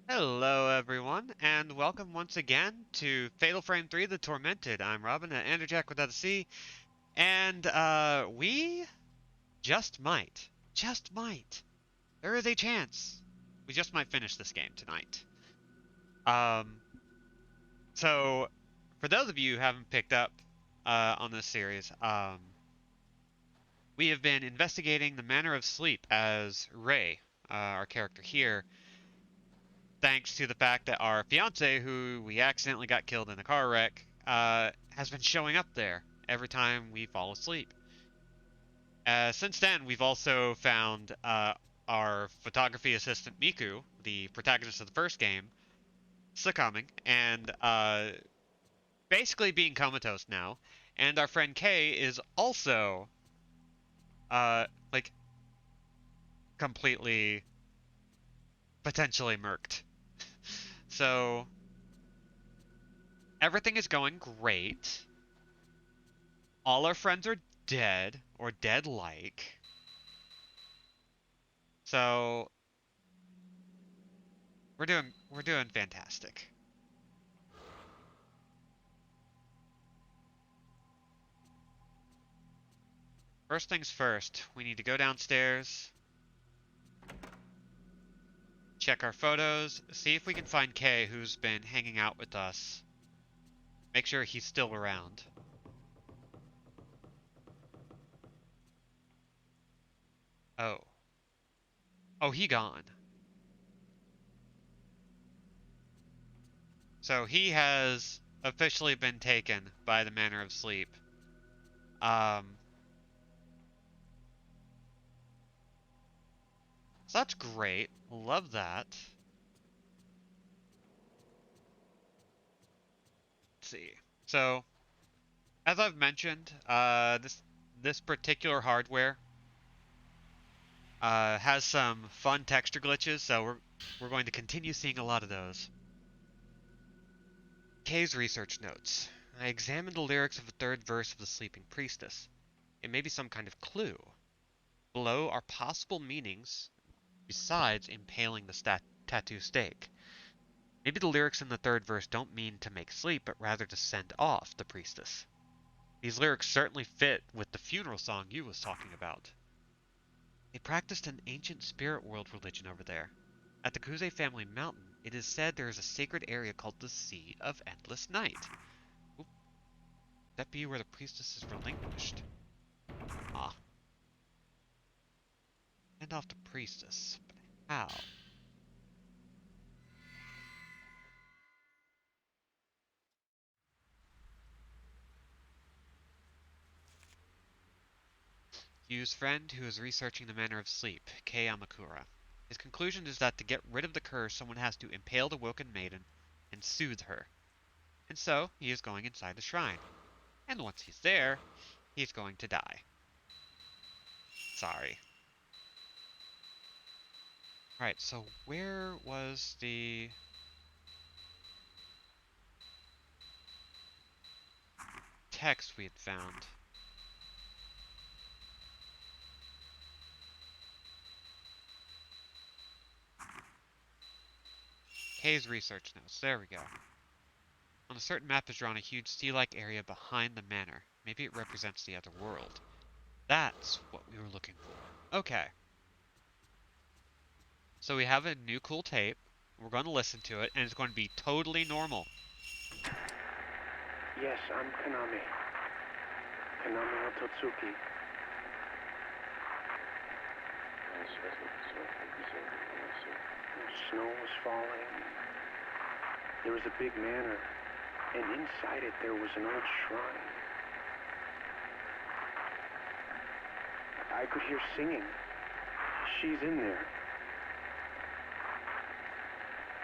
Hello, everyone, and welcome once again to Fatal Frame 3: The Tormented. I'm Robin at Andrewjack without a C, and we just might, there is a chance we just might finish this game tonight. Um, so for those of you who haven't picked up on this series, we have been investigating the manner of sleep as Ray, our character here, thanks to the fact that our fiance, who we accidentally got killed in a car wreck, has been showing up there every time we fall asleep. Since then, we've also found our photography assistant Miku, the protagonist of the first game, succumbing and basically being comatose now. And our friend Kay is also like completely potentially murked. So everything is going great. All our friends are dead or dead like. So we're doing fantastic. First things first, we need to go downstairs, check our photos, see if we can find Kay who's been hanging out with us. Make sure he's still around. Oh. Oh, he gone. So he has officially been taken by the Manor of Sleep. Um, so that's great. Love that. Let's see. So as I've mentioned, this particular hardware has some fun texture glitches, so we're going to continue seeing a lot of those. Kay's research notes. I examined the lyrics of the third verse of the Sleeping Priestess. It may be some kind of clue. Below are possible meanings besides impaling the tattoo stake. Maybe the lyrics in the third verse don't mean to make sleep, but rather to send off the priestess. These lyrics certainly fit with the funeral song you was talking about. They practiced an ancient spirit world religion over there. At the Kuze family mountain, it is said there is a sacred area called the Sea of Endless Night. Oop, that be where the priestess is relinquished. Ah, send off the priestess. But how? Yu's friend, who is researching the manner of sleep, Kei Amakura. His conclusion is that to get rid of the curse, someone has to impale the woken maiden and soothe her. And so, he is going inside the shrine. And once he's there, he's going to die. Sorry. Alright, so where was the text we had found? Kay's research notes. There we go. On a certain map is drawn a huge sea-like area behind the manor. Maybe it represents the other world. That's what we were looking for. Okay. So we have a new cool tape. We're going to listen to it, and it's going to be totally normal. Yes, I'm Kaname. Kaname Ototsuki. Snow was falling. There was a big manor, and inside it there was an old shrine. I could hear singing. She's in there.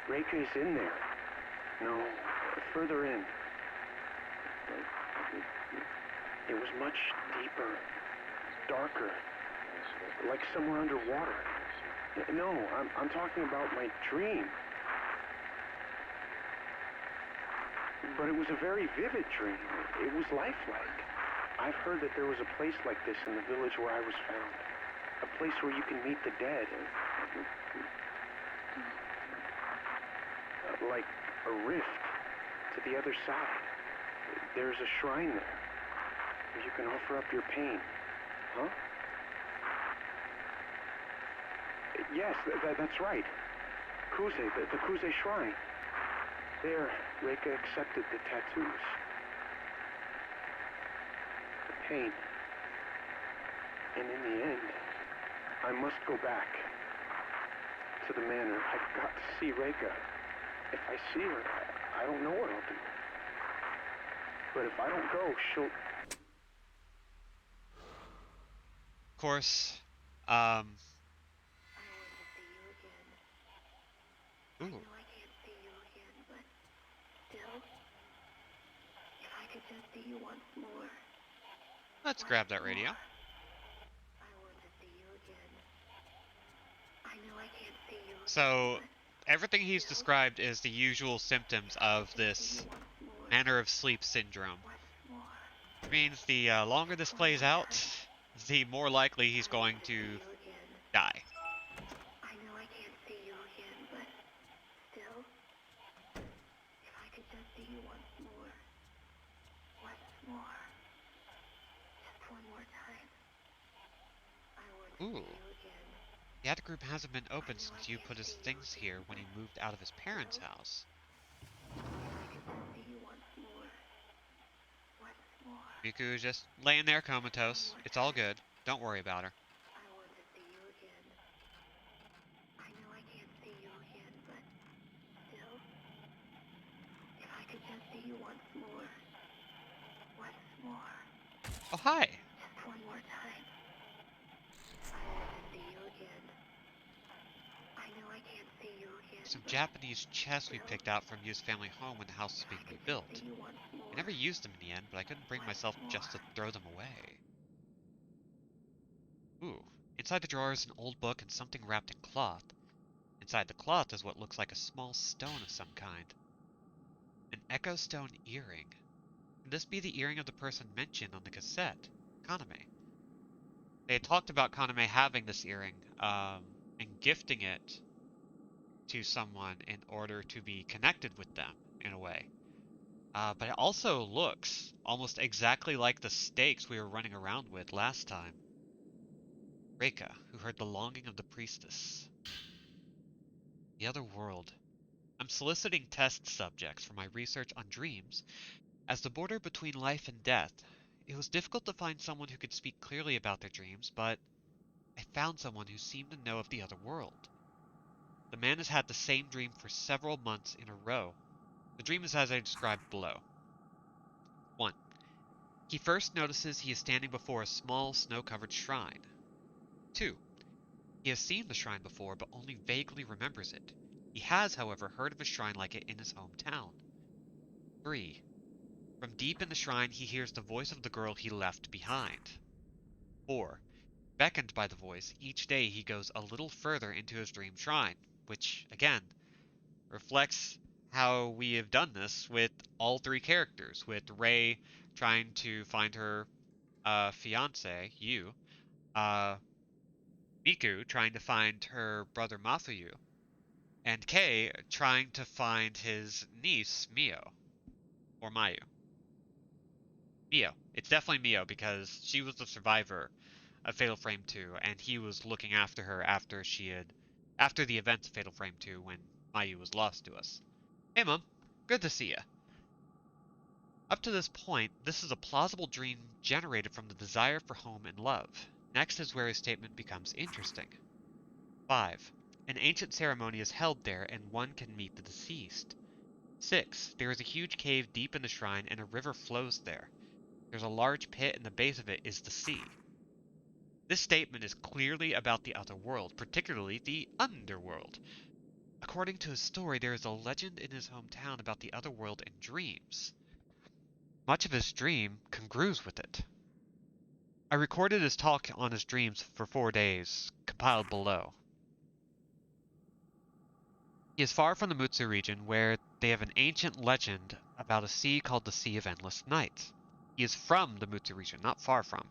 Reika's in there. No, further in. It was much deeper, darker, like somewhere underwater. No, I'm talking about my dream. But it was a very vivid dream. It was lifelike. I've heard that there was a place like this in the village where I was found. A place where you can meet the dead. like a rift to the other side. There's a shrine there where you can offer up your pain. Huh? Yes, that's right. Kuze, the Kuze shrine. There, Reika accepted the tattoos. The pain. And in the end, I must go back to the manor. I've got to see Reika. If I see her, I don't know what I'll do. But if I don't go, she'll... Of course, I want to see you again. I ooh, know I can't see you again, but still, if I could just see you once more. let's Once grab that radio. more. I want to see you again. I know I can't see you again, So, but everything he's still, described is the usual symptoms if I could of just see this you once more. manner of sleep syndrome. Once more. Which means the longer this Just one plays more out, time. the more likely he's I want going to see to you again. die. I know I can't see you again, but still, if I could just see you once more. Once more. Just one more time. I want to Ooh. see you again. The attic room hasn't been open I know I since you can't put his see you things again, here when he but moved out of his parents' still, house. if I could just see you once more. Once more. Miku is just laying there Just one comatose. more It's all time. good. Don't worry about her. I want to see you again. I know I can't see you again, but still, if I could just see you once more. Once more. Oh, hi! Just one more time. I want to see you again. I know I can't see you again, Some but Japanese chests we still, picked out from Yu's family home when the house was if being I could just rebuilt. see you once I more. never used them in the end, but I couldn't bring Once myself more. just to throw them away. Ooh. Inside the drawer is an old book and something wrapped in cloth. Inside the cloth is what looks like a small stone of some kind. An echo stone earring. Could this be the earring of the person mentioned on the cassette? Kaname. They had talked about Kaname having this earring, and gifting it to someone in order to be connected with them, in a way. But it also looks almost exactly like the stakes we were running around with last time. Reika, who heard the longing of the priestess. The other world. I'm soliciting test subjects for my research on dreams. As the border between life and death, it was difficult to find someone who could speak clearly about their dreams, but I found someone who seemed to know of the other world. The man has had the same dream for several months in a row. The dream is as I described below. 1. He first notices he is standing before a small snow-covered shrine. 2. He has seen the shrine before, but only vaguely remembers it. He has, however, heard of a shrine like it in his hometown. 3. From deep in the shrine, he hears the voice of the girl he left behind. 4. Beckoned by the voice, each day he goes a little further into his dream shrine, which, again, reflects how we have done this with all three characters, with Rei trying to find her fiance, Yu, uh, Miku trying to find her brother Mafuyu, and Kei trying to find his niece, Mio, or Mayu. Mio. It's definitely Mio because she was the survivor of Fatal Frame 2, and he was looking after her after the events of Fatal Frame 2 when Mayu was lost to us. Hey, Mom. Good to see ya. Up to this point, this is a plausible dream generated from the desire for home and love. Next is where his statement becomes interesting. 5. An ancient ceremony is held there and one can meet the deceased. 6. There is a huge cave deep in the shrine and a river flows there. There's a large pit and the base of it is the sea. This statement is clearly about the other world, particularly the underworld. According to his story, there is a legend in his hometown about the other world and dreams. Much of his dream congrues with it. I recorded his talk on his dreams for 4 days, compiled below. He is far from the Mutsu region, where they have an ancient legend about a sea called the Sea of Endless Night. He is from the Mutsu region, not far from,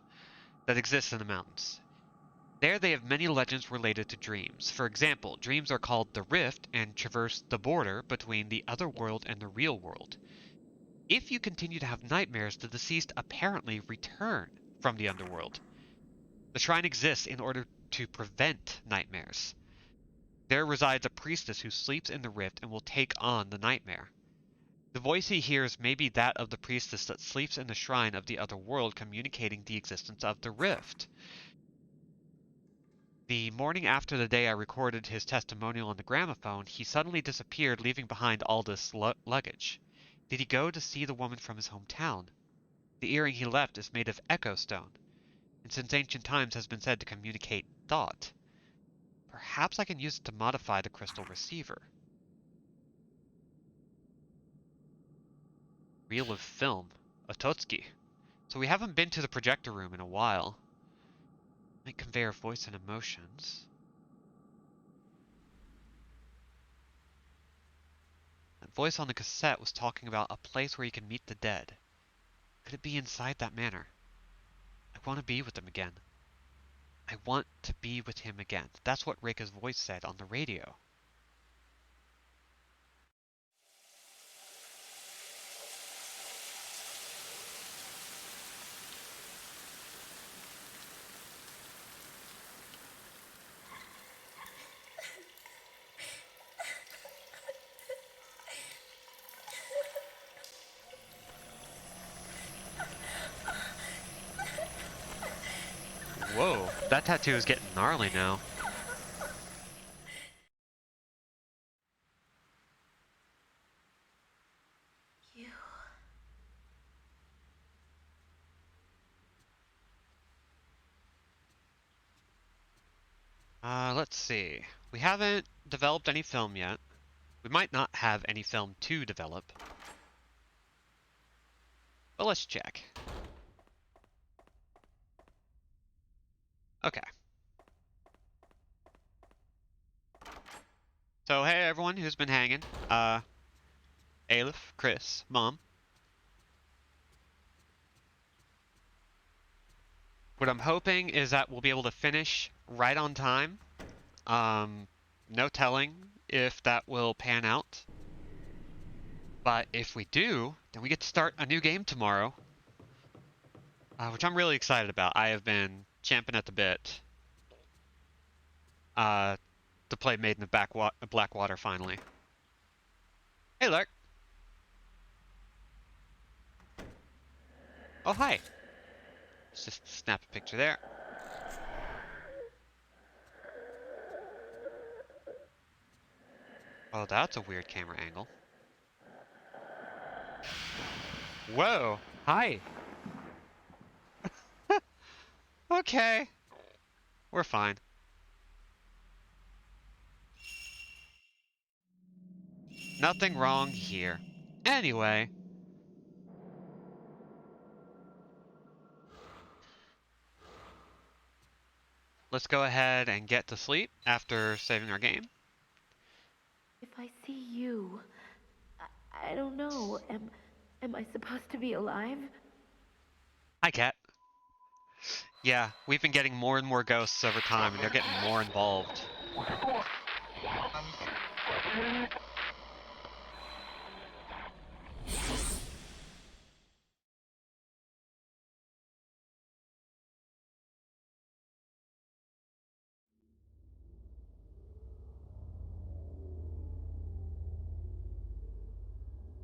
that exists in the mountains. There they have many legends related to dreams. For example, dreams are called the Rift and traverse the border between the other world and the real world. If you continue to have nightmares, the deceased apparently return from the underworld. The shrine exists in order to prevent nightmares. There resides a priestess who sleeps in the rift and will take on the nightmare. The voice he hears may be that of the priestess that sleeps in the shrine of the other world, communicating the existence of the rift. The morning after the day I recorded his testimonial on the gramophone, he suddenly disappeared, leaving behind all this luggage. Did he go to see the woman from his hometown? The earring he left is made of echo stone, and since ancient times has been said to communicate thought. Perhaps I can use it to modify the crystal receiver. Reel of film. Ototsuki. So we haven't been to the projector room in a while. Might convey our voice and emotions. That voice on the cassette was talking about a place where you can meet the dead. Could it be inside that manor? I want to be with them again. I want to be with him again. That's what Reika's voice said on the radio. Whoa, that tattoo is getting gnarly now. You. Let's see. We haven't developed any film yet. We might not have any film to develop. But let's check. Okay. So hey everyone who's been hanging. Aleph, Chris, Mom. What I'm hoping is that we'll be able to finish right on time. No telling if that will pan out. But if we do, then we get to start a new game tomorrow. Which I'm really excited about. I have been champing at the bit to play Maiden of Blackwater finally. Hey, Lark. Oh, hi. Let's just snap a picture there. Oh, that's a weird camera angle. Whoa. Hi. Okay. We're fine. Nothing wrong here. Anyway. Let's go ahead and get to sleep after saving our game. If I see you, I don't know. Am I supposed to be alive? Hi, Cat. Yeah, we've been getting more and more ghosts over time, and they're getting more involved.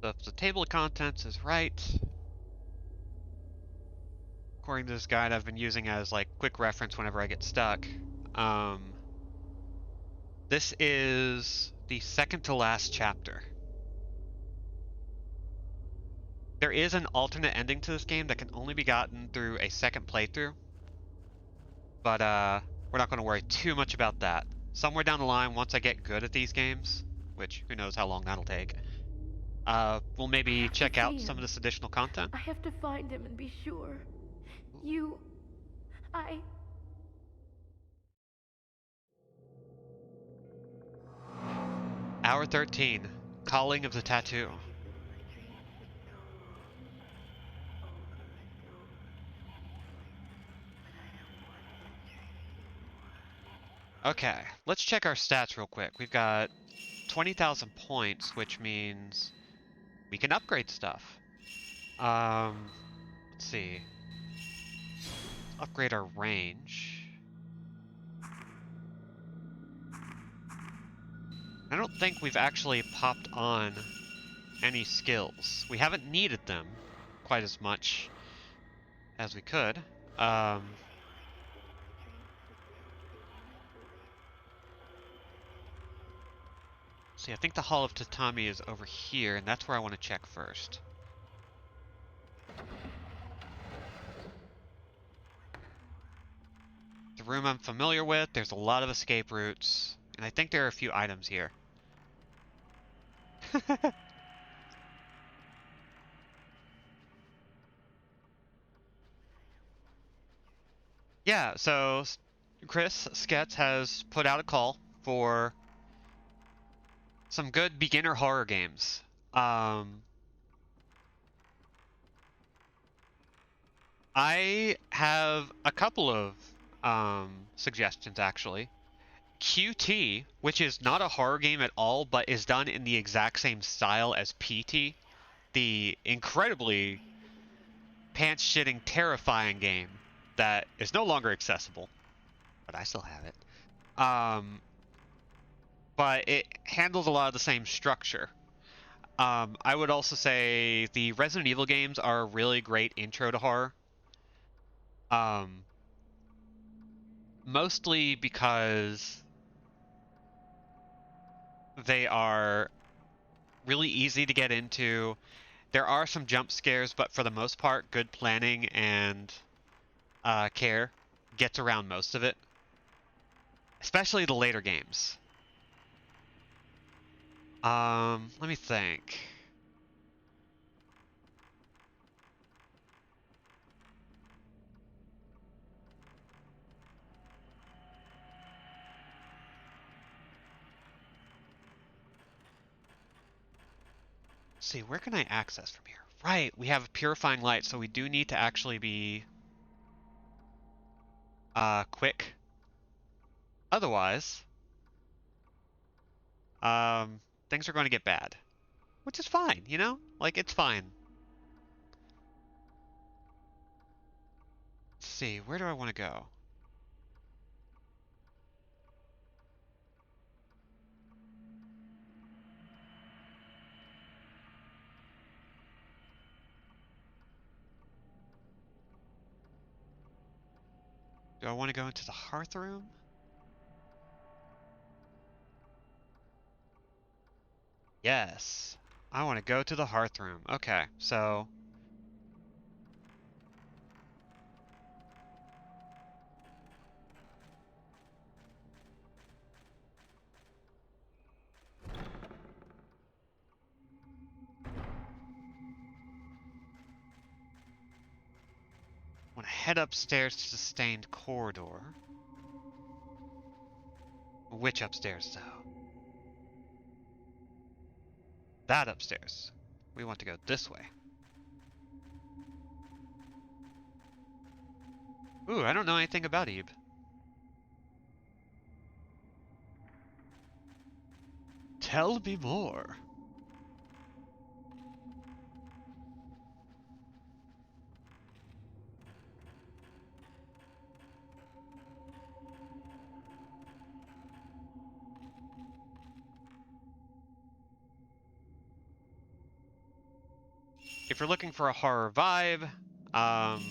So if the table of contents is right, according to this guide I've been using as like quick reference whenever I get stuck, this is the second to last chapter. There is an alternate ending to this game that can only be gotten through a second playthrough, but we're not going to worry too much about that. Somewhere down the line, once I get good at these games, which who knows how long that'll take, we'll maybe check out some of this additional content. I have to find him and be sure. Hour 13, Calling of the Tattoo. Okay, let's check our stats real quick. We've got 20,000 points, which means we can upgrade stuff. Let's see. Let's upgrade our range. I don't think we've actually popped on any skills. We haven't needed them quite as much as we could. See, I think the Hall of Tatami is over here, and that's where I want to check first. The room I'm familiar with, there's a lot of escape routes, and I think there are a few items here. Yeah, so Chris Sketz has put out a call for some good beginner horror games. I have a couple of suggestions actually. QT, which is not a horror game at all, but is done in the exact same style as PT, the incredibly pants-shitting, terrifying game that is no longer accessible, but I still have it. But it handles a lot of the same structure. I would also say the Resident Evil games are a really great intro to horror. Um, Mostly because they are really easy to get into. There are some jump scares, but for the most part, good planning and care gets around most of it, especially the later games. Let me think. Let's see, where can I access from here? Right, we have purifying light, so we do need to actually be quick. Otherwise, things are going to get bad, which is fine, you know? Like, it's fine. Let's see, where do I want to go? Do I want to go into the hearth room? Yes. I want to go to the hearth room. Okay, so I want to head upstairs to the stained corridor. Which upstairs, though? That upstairs. We want to go this way. Ooh, I don't know anything about Ebe. Tell me more. If you're looking for a horror vibe, um,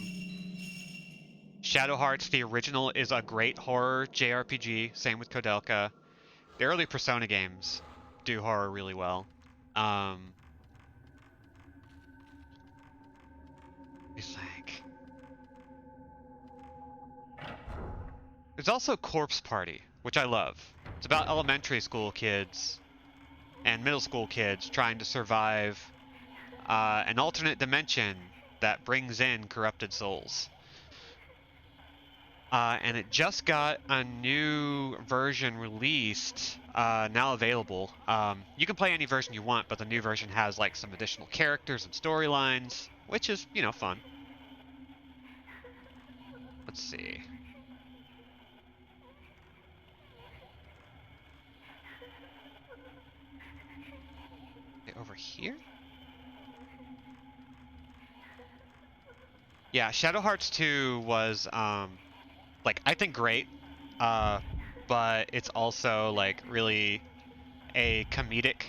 Shadow Hearts, the original, is a great horror JRPG. Same with Kodelka. The early Persona games do horror really well. Let me think. There's also Corpse Party, which I love. It's about elementary school kids and middle school kids trying to survive an alternate dimension that brings in corrupted souls. And it just got a new version released, now available. You can play any version you want, but the new version has like some additional characters and storylines, which is, you know, fun. Let's see. over here? Yeah, Shadow Hearts 2 was, like, I think great, uh, but it's also, like, really a comedic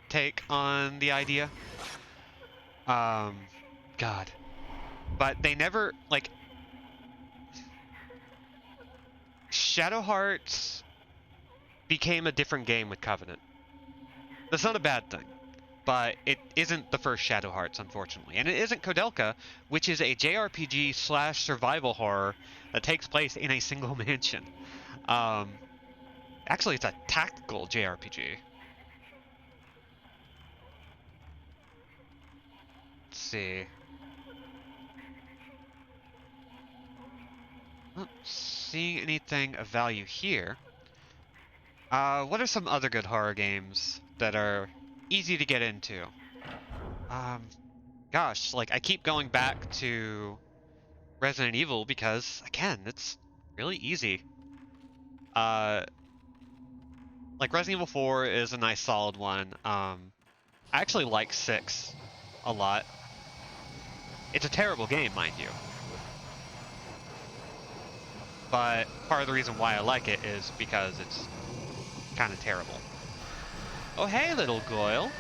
take on the idea. Um, God. But they never, like, Shadow Hearts became a different game with Covenant. That's not a bad thing, but it isn't the first Shadow Hearts, unfortunately. And it isn't Kodelka, which is a JRPG slash survival horror that takes place in a single mansion. Um, Actually, it's a tactical JRPG. Let's see. Not seeing anything of value here. What are some other good horror games that are easy to get into? Um, Gosh, like I keep going back to Resident Evil because, again, it's really easy. Uh, like Resident Evil 4 is a nice solid one. I actually like 6 a lot. It's a terrible game, mind you. But part of the reason why I like it is because it's kind of terrible. Oh, hey, little Goyle.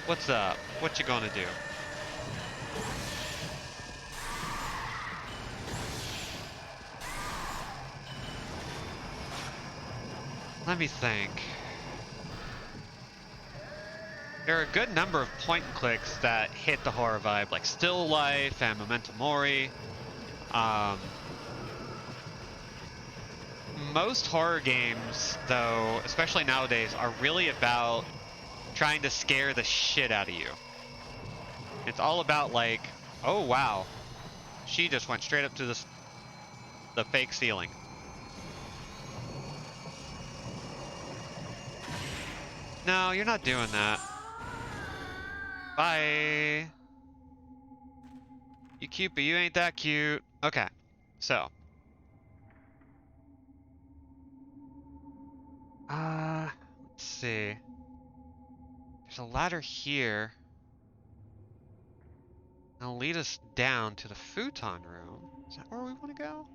What's up? What you gonna do? Let me think. There are a good number of point and clicks that hit the horror vibe, like Still Life and Memento Mori. Most horror games, though, especially nowadays, are really about trying to scare the shit out of you. It's all about like, oh wow, she just went straight up to the fake ceiling. No, you're not doing that. Bye. You cute, but you ain't that cute. Okay, so. Let's see. There's a ladder here. It'll lead us down to the futon room. Is that where we want to go?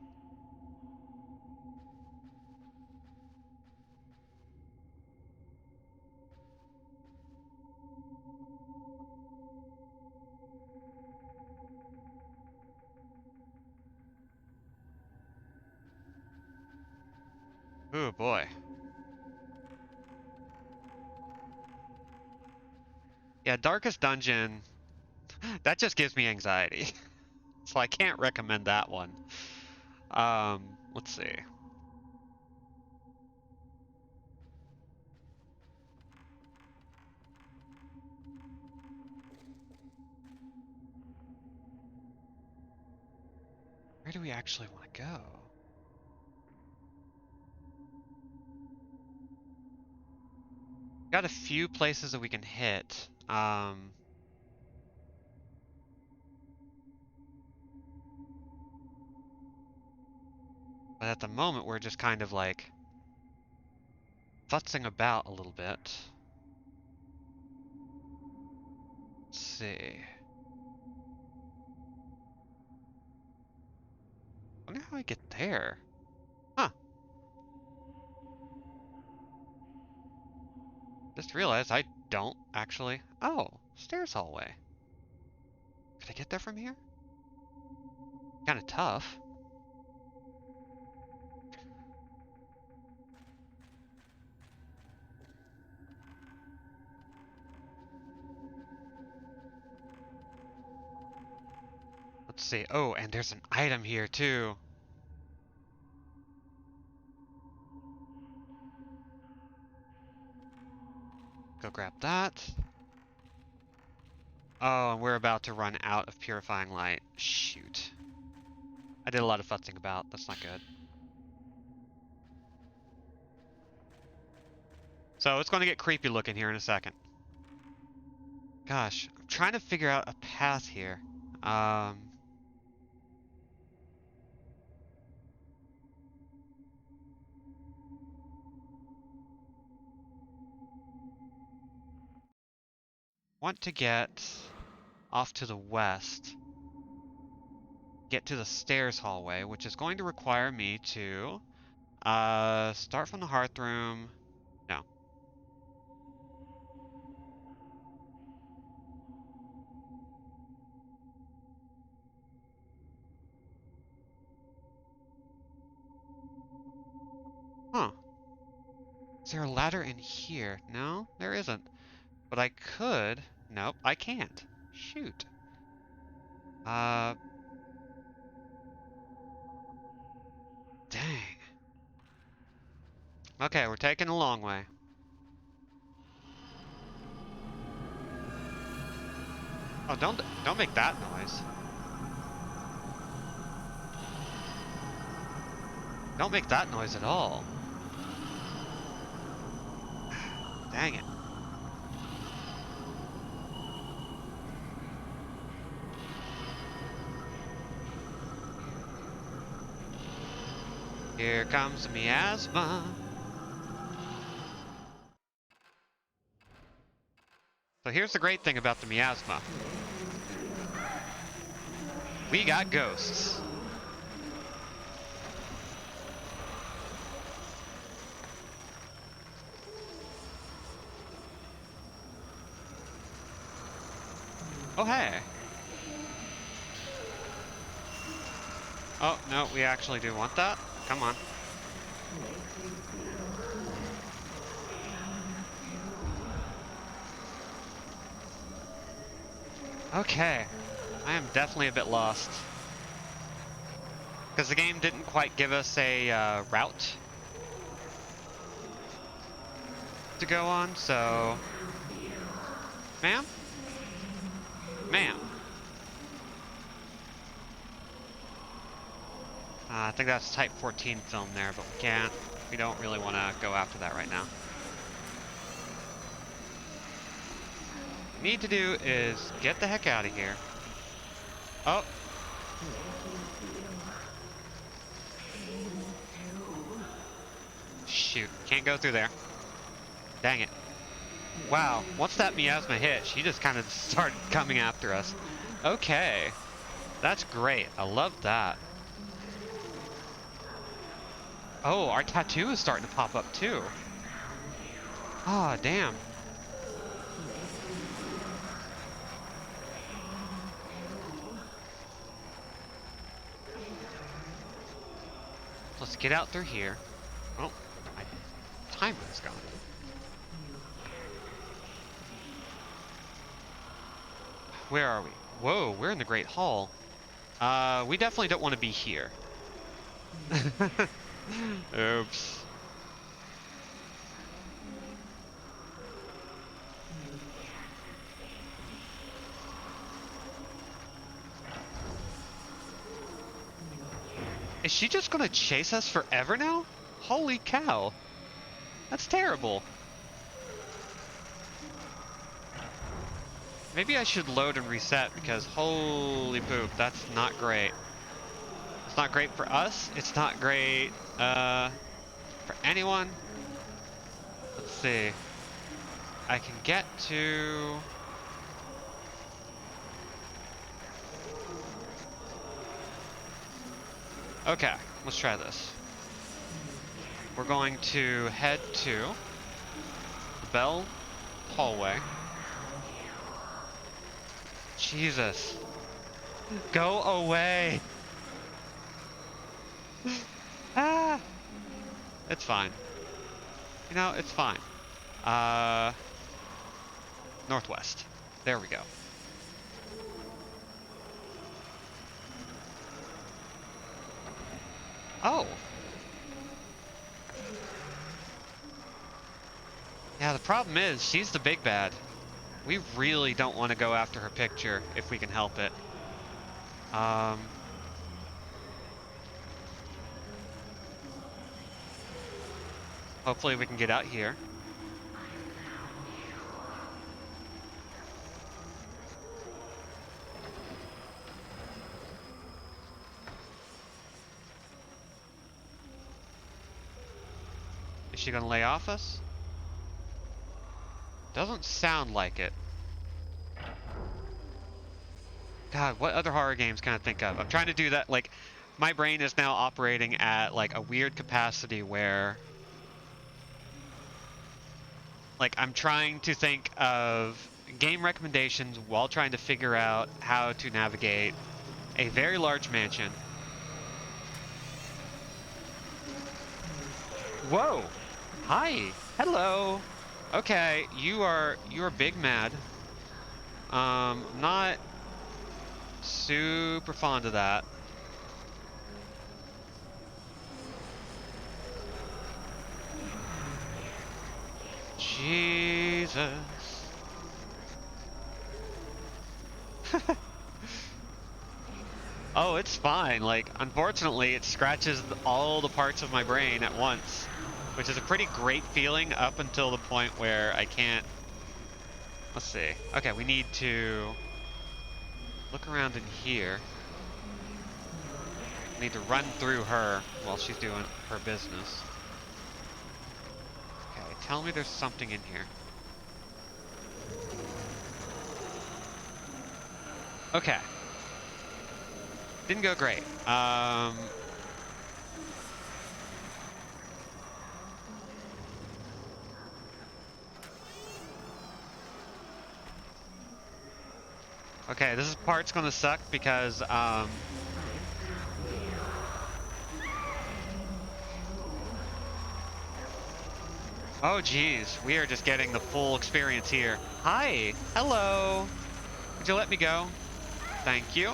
Oh boy. Yeah, Darkest Dungeon. That just gives me anxiety. So I can't recommend that one. Let's see. Where do we actually want to go? Got a few places that we can hit. But at the moment we're just kind of like futzing about a little bit. Let's see. I wonder how I get there. Huh. Just realized I don't actually. Oh, stairs hallway. Could I get there from here? Kind of tough. Let's see. Oh, and there's an item here too. Go grab that. Oh, and we're about to run out of purifying light. Shoot. I did a lot of futzing about. That's not good. So it's going to get creepy looking here in a second. Gosh, I'm trying to figure out a path here. Um, want to get off to the west, get to the stairs hallway, which is going to require me to start from the hearth room. No. Huh. Is there a ladder in here? No, there isn't. But I could. Nope, I can't. Shoot. Uh, dang. Okay, we're taking a long way. Oh, don't make that noise. Don't make that noise at all. Dang it. Here comes the miasma. So here's the great thing about the miasma. We got ghosts. Oh, hey. Oh, no, we actually do want that. Come on. Okay. I am definitely a bit lost. Because the game didn't quite give us a route to go on, so... Ma'am? Ma'am. I think that's Type 14 film there, but we don't really want to go after that right now. What we need to do is get the heck out of here. Oh. Shoot, can't go through there. Dang it. Wow, once that miasma hit, she just kind of started coming after us. Okay. That's great. I love that. Oh, our tattoo is starting to pop up too. Ah, damn. Let's get out through here. Oh, my timer is gone. Where are we? Whoa, we're in the Great Hall. We definitely don't want to be here. Oops. Is she just gonna chase us forever now? Holy cow. That's terrible. Maybe I should load and reset because holy poop, that's not great. It's not great for us. It's not great for anyone. Let's see. I can get to... Okay, let's try this. We're going to head to the Bell hallway. Jesus. Go away. Ah. It's fine. You know, it's fine. Northwest. There we go. Oh. Yeah, the problem is she's the big bad. We really don't want to go after her picture if we can help it. Hopefully we can get out here. Is she gonna lay off us? Doesn't sound like it. God, what other horror games can I think of? I'm trying to do that, like, my brain is now operating at, like, a weird capacity where, like, I'm trying to think of game recommendations while trying to figure out how to navigate a very large mansion. Whoa! Hi! Hello! Okay, you're big mad. I'm not super fond of that. Jesus. Oh, it's fine. Like, unfortunately, it scratches all the parts of my brain at once, which is a pretty great feeling up until the point where I can't. Let's see. Okay, we need to look around in here. We need to run through her while she's doing her business. Okay, tell me there's something in here. Okay. Didn't go great. Okay, this part's gonna suck because, oh geez, we are just getting the full experience here. Hi! Hello! Would you let me go? Thank you.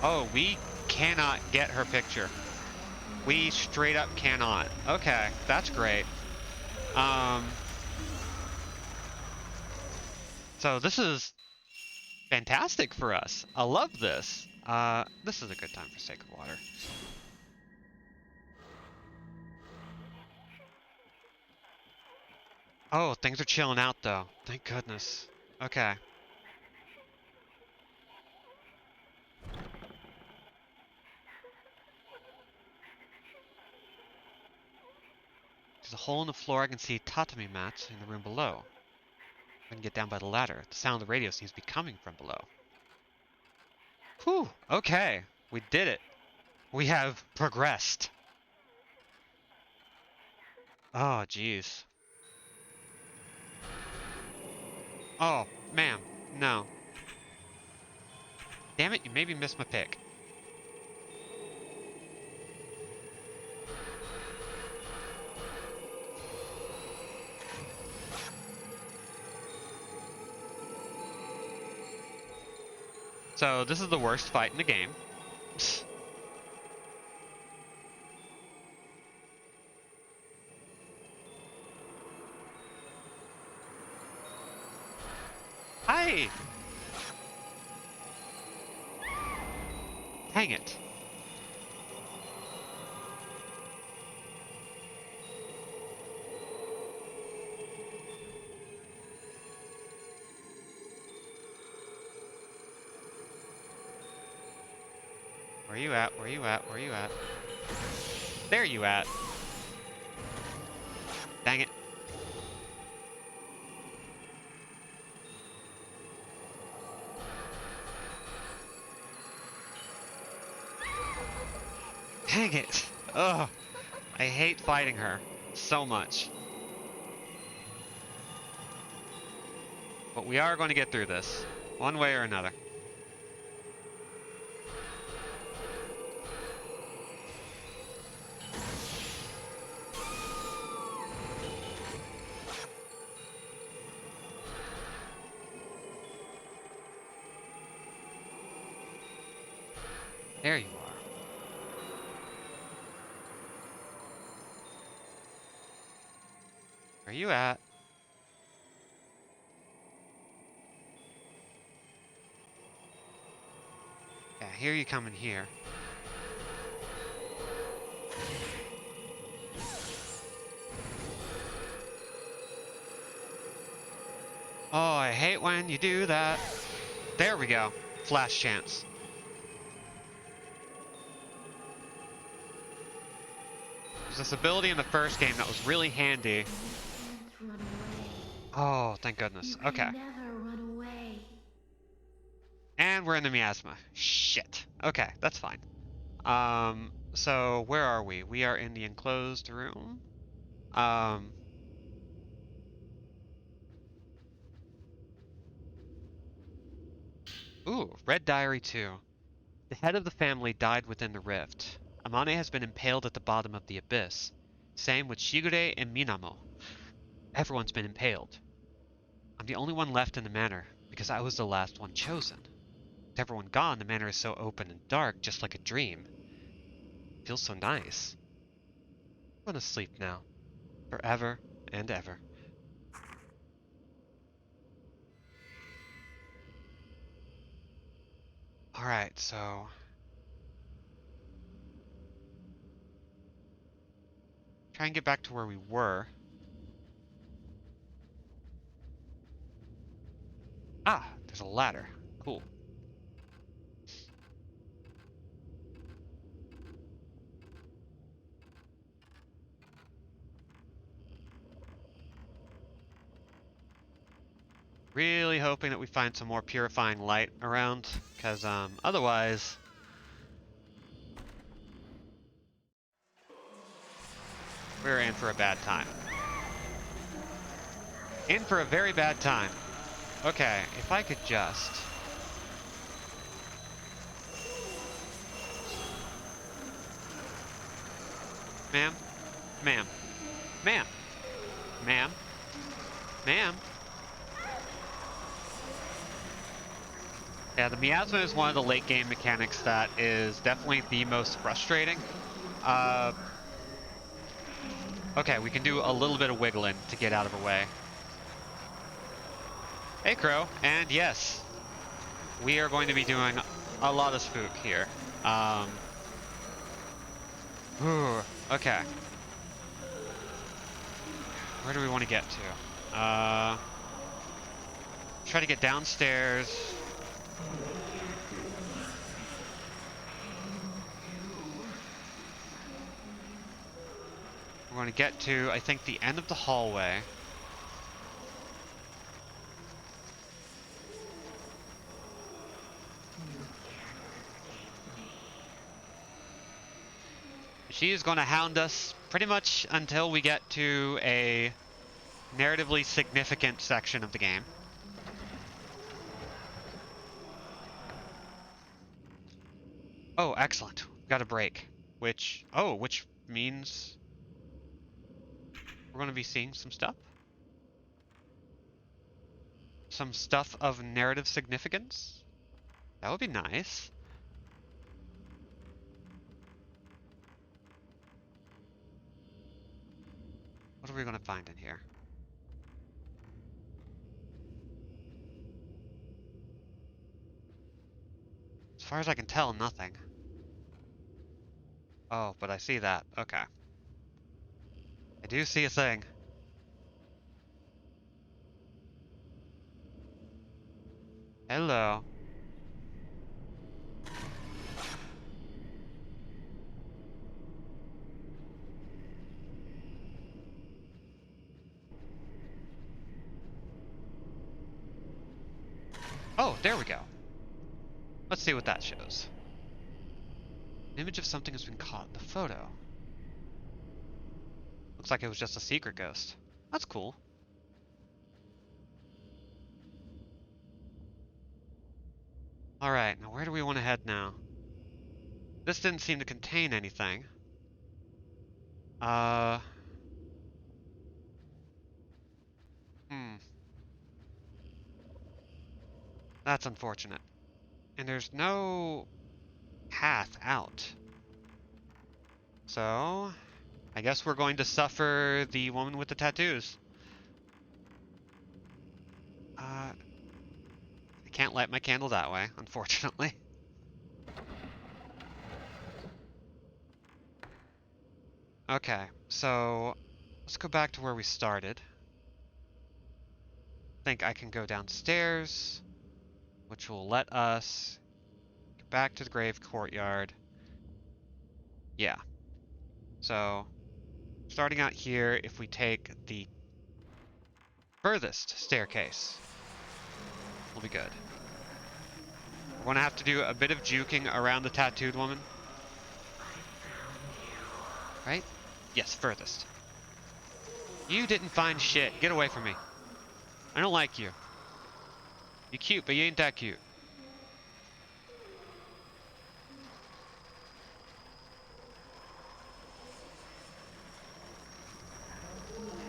Oh, we cannot get her picture. We straight up cannot. Okay, that's great. Um, so this is fantastic for us. I love this. This is a good time for Sacred Water. Oh, things are chilling out though. Thank goodness. Okay. There's a hole in the floor. I can see tatami mats in the room below. I can get down by the ladder. The sound of the radio seems to be coming from below. Whew. Okay. We did it. We have progressed. Oh, jeez. Oh, ma'am. No. Damn it, you maybe missed my pick. So, this is the worst fight in the game. Hi! Hang it. Where you at? Where you at? Where you at? There you at. Dang it. Dang it. Ugh. I hate fighting her so much. But we are going to get through this, one way or another. There you are. Where you at? Yeah, here you come in here. Oh, I hate when you do that. There we go. Flash chance. this ability in the first game that was really handy. You can't run away. Oh, thank You goodness. can Okay. never run away. And we're in the miasma. Shit. Okay, that's fine. So where are we? We are in the enclosed room. Um, ooh, Red Diary 2. The head of the family died within the rift. Amane has been impaled at the bottom of the abyss. Same with Shigure and Minamo. Everyone's been impaled. I'm the only one left in the manor, because I was the last one chosen. With everyone gone, the manor is so open and dark, just like a dream. Feels so nice. I'm gonna sleep now. Forever and ever. Alright, so... try and get back to where we were. Ah, there's a ladder. Cool. Really hoping that we find some more purifying light around, because otherwise we're in for a bad time. In for a very bad time. Okay, if I could just... Ma'am? Ma'am? Ma'am? Ma'am? Ma'am? Yeah, the miasma is one of the late game mechanics that is definitely the most frustrating. Uh, okay, we can do a little bit of wiggling to get out of her way. Hey, Crow. And yes, we are going to be doing a lot of spook here. Whew, okay. Where do we want to get to? Try to get downstairs. We're going to get to, I think, the end of the hallway. She is going to hound us pretty much until we get to a narratively significant section of the game. Oh, excellent. We got a break. Which means we're going to be seeing some stuff. Some stuff of narrative significance. That would be nice. What are we going to find in here? As far as I can tell, nothing. Oh, but I see that. Okay. I do see a thing. Hello. Oh, there we go. Let's see what that shows. An image of something has been caught in the photo. Looks like it was just a secret ghost. That's cool. Alright, now where do we want to head now? This didn't seem to contain anything. Uh... Hmm. That's unfortunate. And there's no path out. So, I guess we're going to suffer the woman with the tattoos. I can't light my candle that way, unfortunately. Okay, so let's go back to where we started. I think I can go downstairs, which will let us get back to the grave courtyard. Yeah. So, starting out here, if we take the furthest staircase, we'll be good. We're going to have to do a bit of juking around the tattooed woman. Right? Yes, furthest. You didn't find shit. Get away from me. I don't like you. You're cute, but you ain't that cute.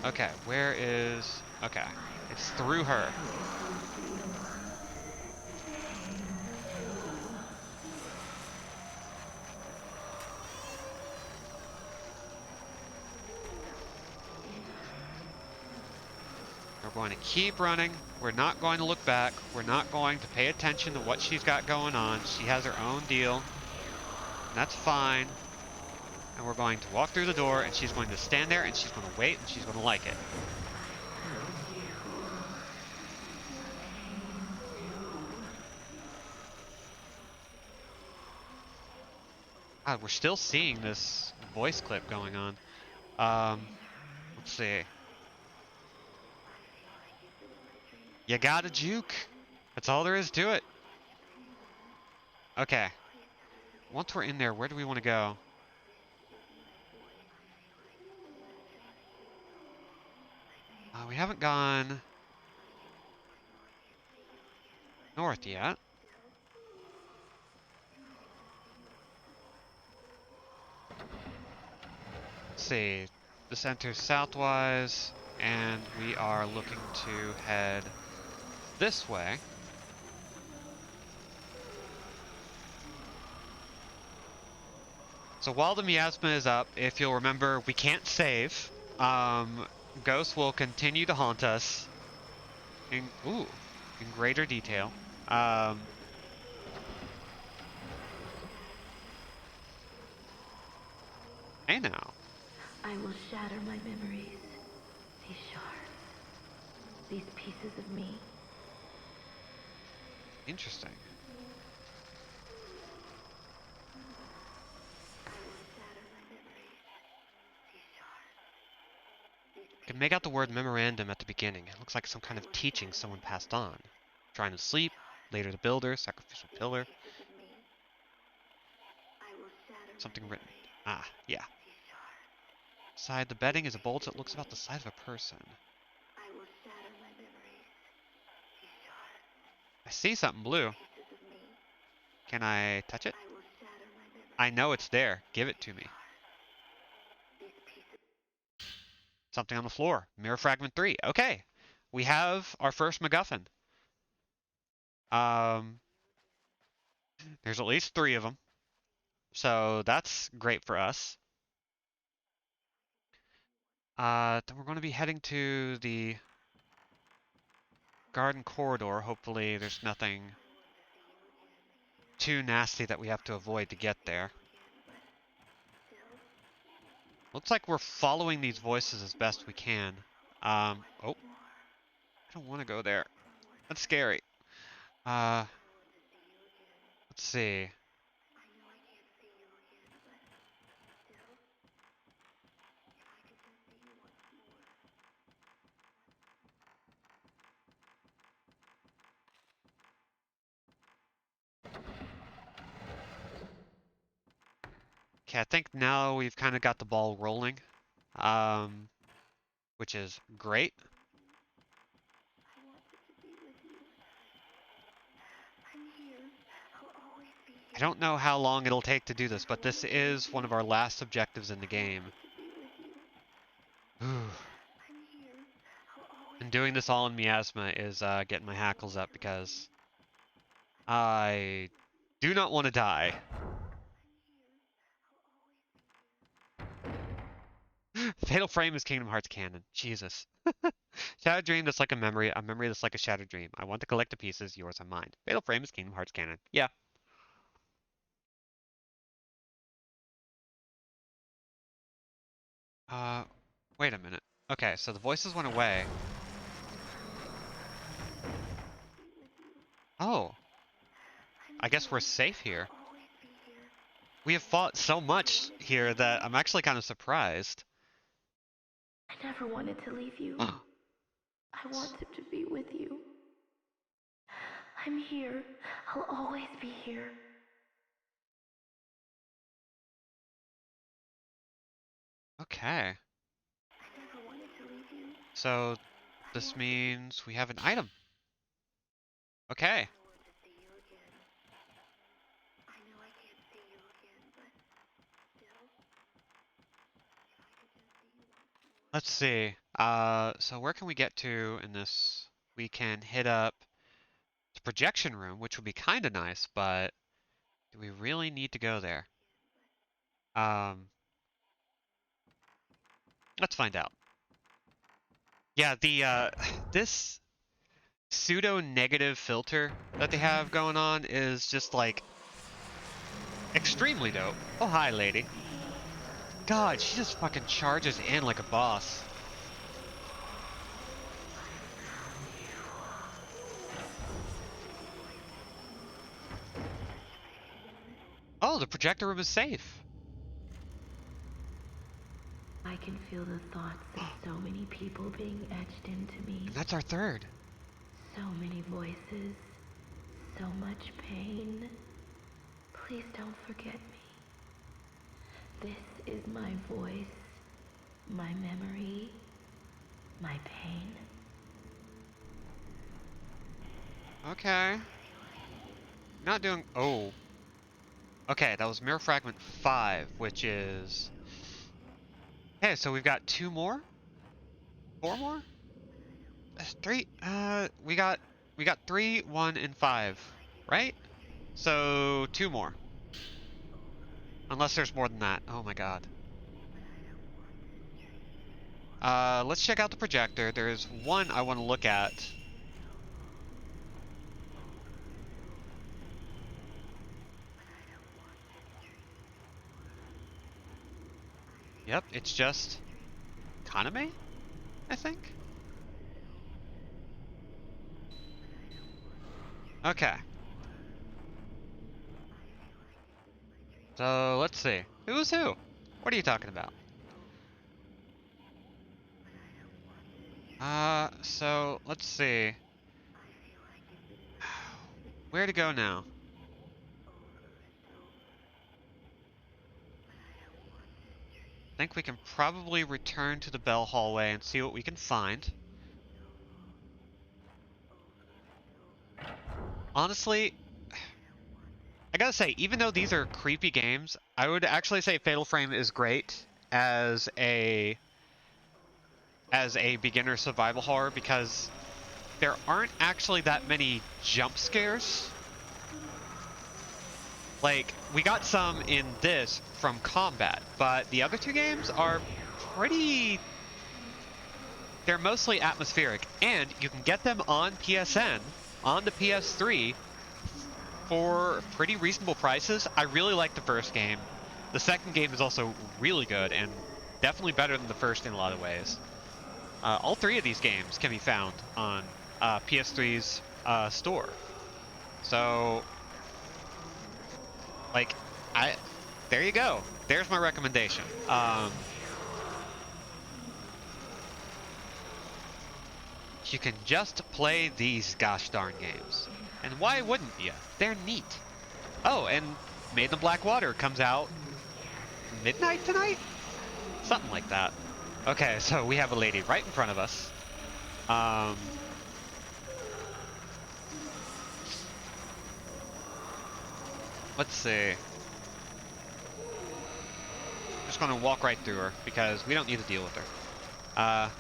Okay, where is... Okay, it's through her. We're going to keep running. We're not going to look back. We're not going to pay attention to what she's got going on. She has her own deal. And that's fine. And we're going to walk through the door, and she's going to stand there, and she's going to wait, and she's going to like it. God, we're still seeing this voice clip going on. Let's see. You gotta juke. That's all there is to it. Okay. Once we're in there, where do we want to go? We haven't gone north yet. Let's see. This enters southwise, and we are looking to head this way. So while the miasma is up, if you'll remember, we can't save. Ghosts will continue to haunt us in greater detail. Hey now. I will shatter my memories. These shards. These pieces of me. Interesting. I will shatter my memories. These shards. Can make out the word memorandum at the beginning. It looks like some kind of teaching someone passed on. Trying to sleep, later the builder, sacrificial pillar. Something written. Ah, yeah. Beside the bedding is a bulge that looks about the size of a person. I will shatter my memories. These shards. I see something blue. Pieces of me. Can I touch it? I will shatter my memories. I know it's there. Give it to me. These pieces. Something on the floor. Mirror fragment 3. Okay. We have our first MacGuffin. There's at least 3 of them. So that's great for us. Then we're going to be heading to the garden corridor. Hopefully there's nothing too nasty that we have to avoid to get there. Looks like we're following these voices as best we can. Oh. I don't want to go there. That's scary. Let's see. Okay, I think now we've kind of got the ball rolling, which is great. I don't know how long it'll take to do this, but this is one of our last objectives in the game. And doing this all in miasma is getting my hackles up because I do not want to die. Fatal Frame is Kingdom Hearts canon. Jesus. Shattered Dream that's like a memory that's like a shattered dream. I want to collect the pieces, yours and mine. Fatal Frame is Kingdom Hearts canon. Yeah. Wait a minute. Okay, so the voices went away. Oh. I guess we're safe here. We have fought so much here that I'm actually kind of surprised. I never wanted to leave you. I wanted to be with you. I'm here. I'll always be here. Okay. I never wanted to leave you. So this means we have an item. Okay. I want to see you again. I know I can't see you again, but still, if I could just see you once more. Let's see. So where can we get to in this? We can hit up the projection room, which would be kind of nice, but do we really need to go there? Um, let's find out. Yeah, the this pseudo negative filter that they have going on is just like extremely dope. Oh, hi, lady. God, she just fucking charges in like a boss. Oh, the projector room is safe. I can feel the thoughts of so many people being etched into me. And that's our third. So many voices. So much pain. Please don't forget me. This is my voice, my memory, my pain. Okay. Not doing... Oh. Okay, that was Mirror Fragment 5, which is... Okay, so we've got 2 more? 4 more? That's 3... We got 3, 1, and 5, right? So 2 more. Unless there's more than that. Oh my god. Let's check out the projector. There's one I want to look at. Yep, it's just Kaname, I think. Okay. So let's see. Who's who? What are you talking about? So let's see. Where to go now? I think we can probably return to the bell hallway and see what we can find. Honestly, I gotta say, even though these are creepy games, I would actually say Fatal Frame is great as a beginner survival horror because there aren't actually that many jump scares. Like, we got some in this from combat, but the other 2 games are pretty... They're mostly atmospheric, and you can get them on PSN, on the PS3, for pretty reasonable prices. I really like the first game. The second game is also really good, and definitely better than the first in a lot of ways. All 3 of these games can be found on PS3's store. So, like, there you go. There's my recommendation. You can just play these gosh darn games. And why wouldn't you? They're neat. Oh, and Made in Blackwater comes out midnight tonight? Something like that. Okay, so we have a lady right in front of us. Let's see. Just gonna walk right through her because we don't need to deal with her.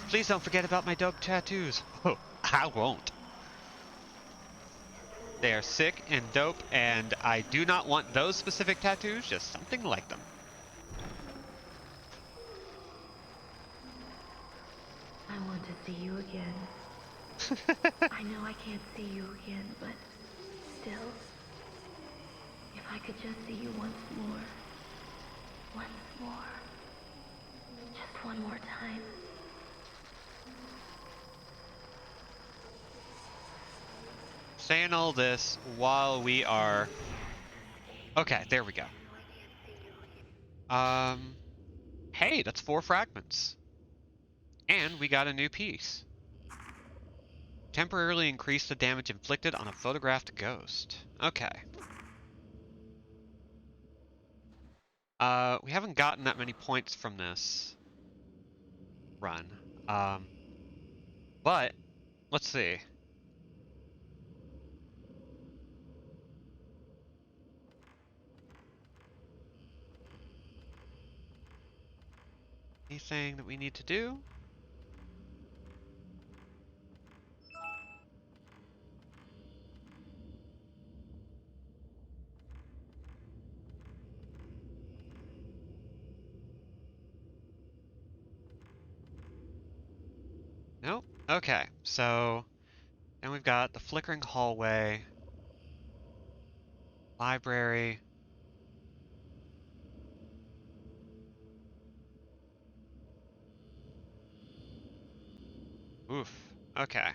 Please don't forget about my dope tattoos. Oh, I won't. They are sick and dope, and I do not want those specific tattoos, just something like them. I want to see you again. I know I can't see you again, but still, if I could just see you once more. Once more. Just one more time. Saying all this while we are... Okay, there we go. Um, hey, that's 4 fragments. And we got a new piece. Temporarily increase the damage inflicted on a photographed ghost. Okay. We haven't gotten that many points from this run. Um, but let's see. Anything that we need to do? Nope. Okay, so then we've got the flickering hallway, library. Oof. Okay.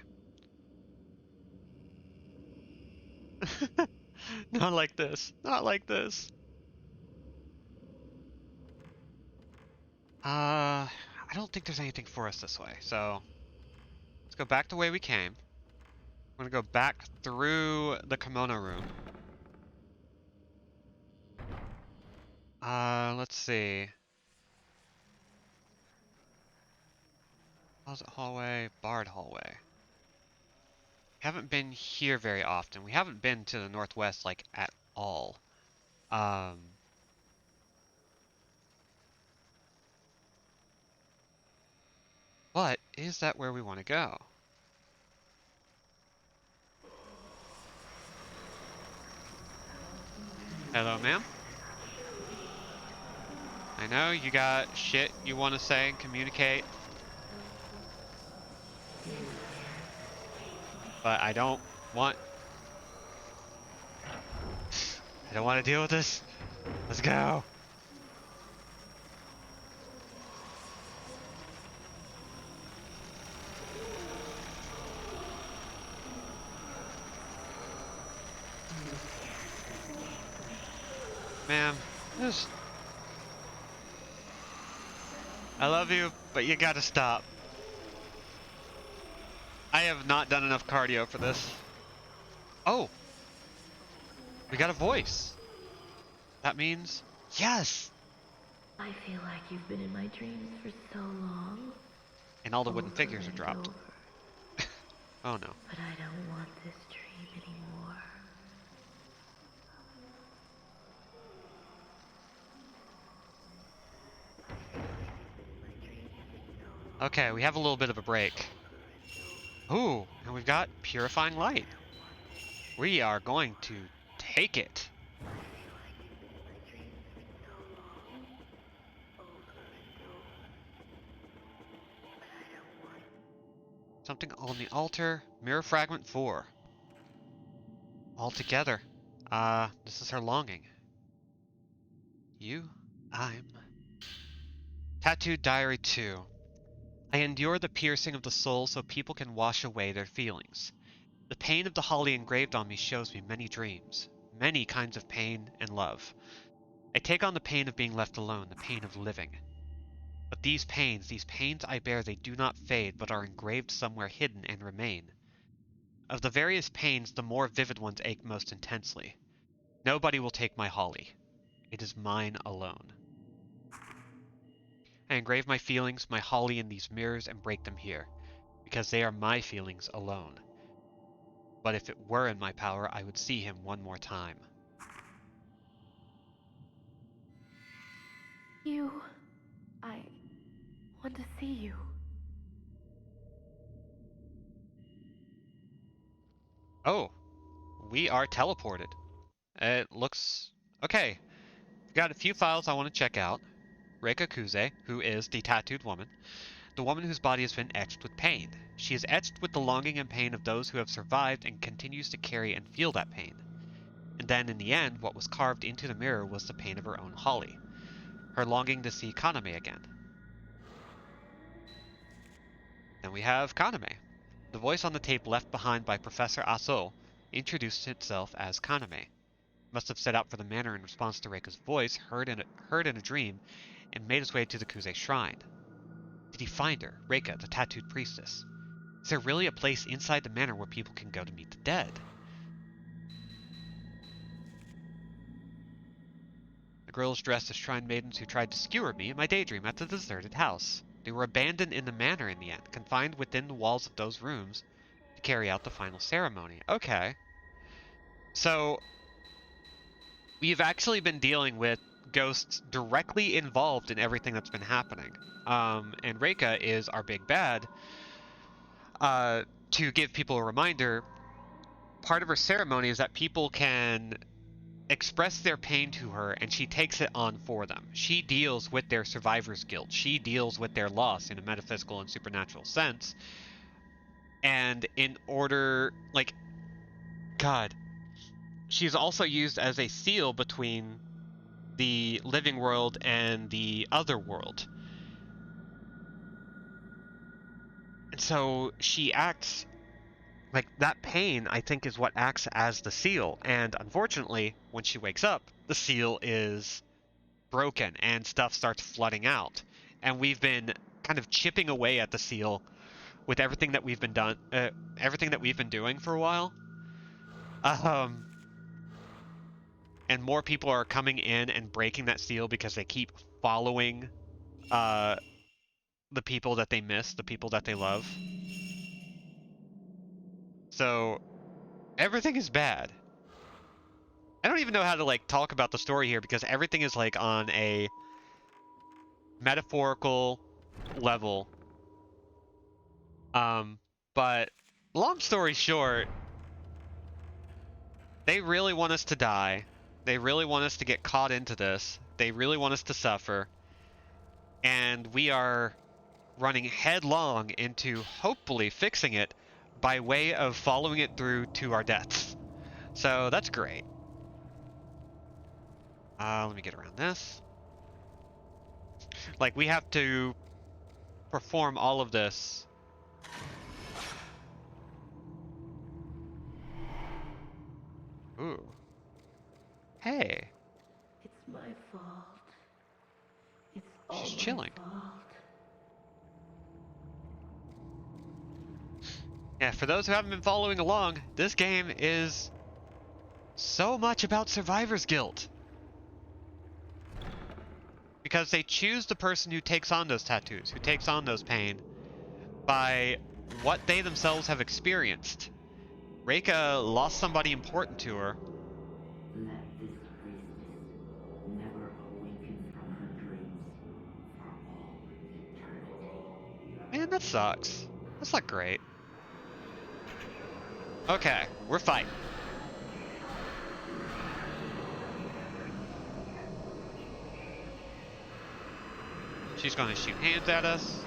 Not like this. Not like this. I don't think there's anything for us this way, so let's go back the way we came. I'm gonna go back through the kimono room. Let's see. Closet hallway, barred hallway. Haven't been here very often. We haven't been to the northwest, like, at all. Um, but is that where we want to go? Hello, ma'am. I know you got shit you want to say and communicate, but want, I don't want to deal with this. Let's go. Ma'am, this, I love you, but you gotta stop. I have not done enough cardio for this. Oh, we got a voice. That means yes. I feel like you've been in my dreams for so long. And all the wooden Over figures are and dropped. over. Oh no. But I don't want this dream anymore. Okay, we have a little bit of a break. Ooh, and we've got purifying light. We are going to take it. Something on the altar. Mirror fragment 4. All together. This is her longing. You, I'm. Tattooed Diary 2. I endure the piercing of the soul so people can wash away their feelings. The pain of the holly engraved on me shows me many dreams, many kinds of pain and love. I take on the pain of being left alone, the pain of living. But these pains I bear, they do not fade, but are engraved somewhere hidden and remain. Of the various pains, the more vivid ones ache most intensely. Nobody will take my holly. It is mine alone. I engrave my feelings, my holly in these mirrors and break them here, because they are my feelings alone. But if it were in my power, I would see him one more time. I want to see you. Oh, we are teleported. It looks... Okay, we've got a few files I want to check out. Reika Kuze, who is the tattooed woman. The woman whose body has been etched with pain. She is etched with the longing and pain of those who have survived and continues to carry and feel that pain. And then in the end, what was carved into the mirror was the pain of her own holly. Her longing to see Kaname again. Then we have Kaname. The voice on the tape left behind by Professor Aso introduced itself as Kaname. must have set out for the manor in response to Reika's voice, heard in a dream, and made his way to the Kuze shrine. Did he find her, Reika, the tattooed priestess? Is there really a place inside the manor where people can go to meet the dead? The girls dressed as shrine maidens who tried to skewer me in my daydream at the deserted house. They were abandoned in the manor in the end, confined within the walls of those rooms to carry out the final ceremony. Okay. So, we've actually been dealing with ghosts directly involved in everything that's been happening. And Reika is our big bad. To give people a reminder, part of her ceremony is that people can express their pain to her and she takes it on for them. She deals with their survivor's guilt. She deals with their loss in a metaphysical and supernatural sense. And in order, like, God, she's also used as a seal between the living world and the other world. And so she acts like that pain, I think, is what acts as the seal. And unfortunately, when she wakes up, the seal is broken and stuff starts flooding out. And we've been kind of chipping away at the seal with everything that we've been doing for a while. And more people are coming in and breaking that seal because they keep following the people that they miss, the people that they love. So everything is bad. I don't even know how to like talk about the story here because everything is like on a metaphorical level. But long story short, they really want us to die. They really want us to get caught into this. They really want us to suffer. And we are running headlong into hopefully fixing it by way of following it through to our deaths. So that's great. Let me get around this. Like, we have to perform all of this. Ooh. Hey. It's my fault. It's all She's my chilling. fault. Yeah, for those who haven't been following along, this game is so much about survivor's guilt. Because they choose the person who takes on those tattoos, who takes on those pain, by what they themselves have experienced. Reika lost somebody important to her. Let this priestess never awaken from her dreams for all eternity. Man, that sucks. That's not great. Okay, we're fighting. She's gonna shoot hands at us.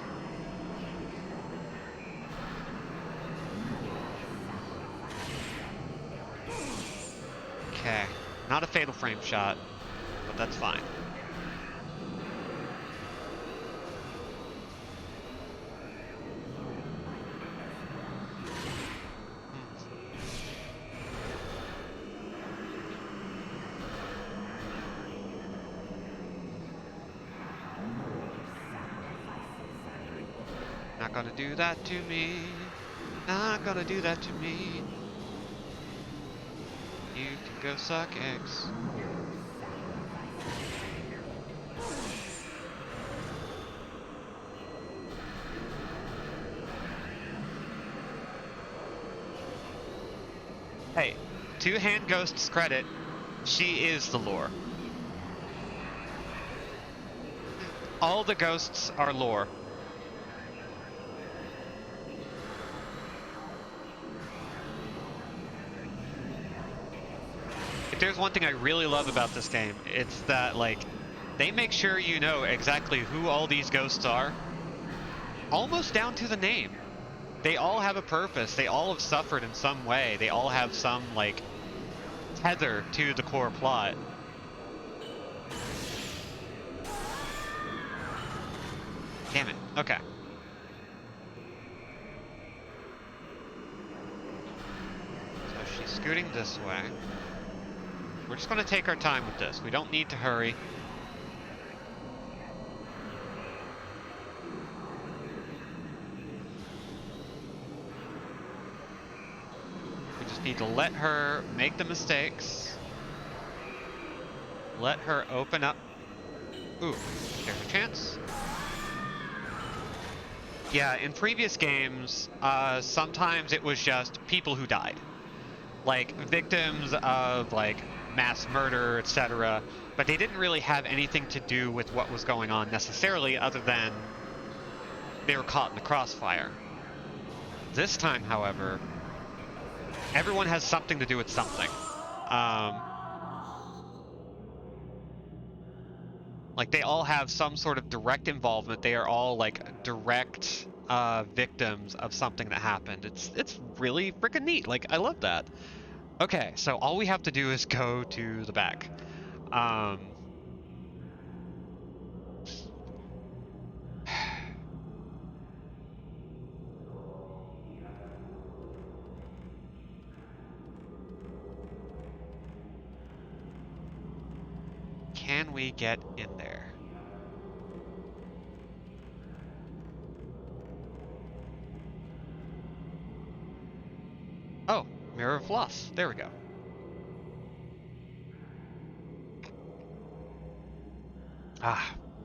Okay, not a fatal frame shot, but that's fine. Not gonna do that to me. Not gonna do that to me. You can go suck eggs. Hey, to Hand Ghost's credit, she is the lore. All the ghosts are lore. If there's one thing I really love about this game, it's that, like, they make sure you know exactly who all these ghosts are. Almost down to the name. They all have a purpose. They all have suffered in some way. They all have some, like, tether to the core plot. Damn it. Okay. So she's scooting this way. We're just going to take our time with this. We don't need to hurry. We just need to let her make the mistakes. Let her open up. Ooh, there's a chance. Yeah, in previous games, sometimes it was just people who died. Like, victims of, like, mass murder, etc. But they didn't really have anything to do with what was going on necessarily, other than they were caught in the crossfire. This time, however, everyone has something to do with something. Like, they all have some sort of direct involvement. They are all, like, direct victims of something that happened. It's really freaking neat. Like, I love that. Okay, so all we have to do is go to the back. Can we get in there? Oh, Mirror of Loss. There we go.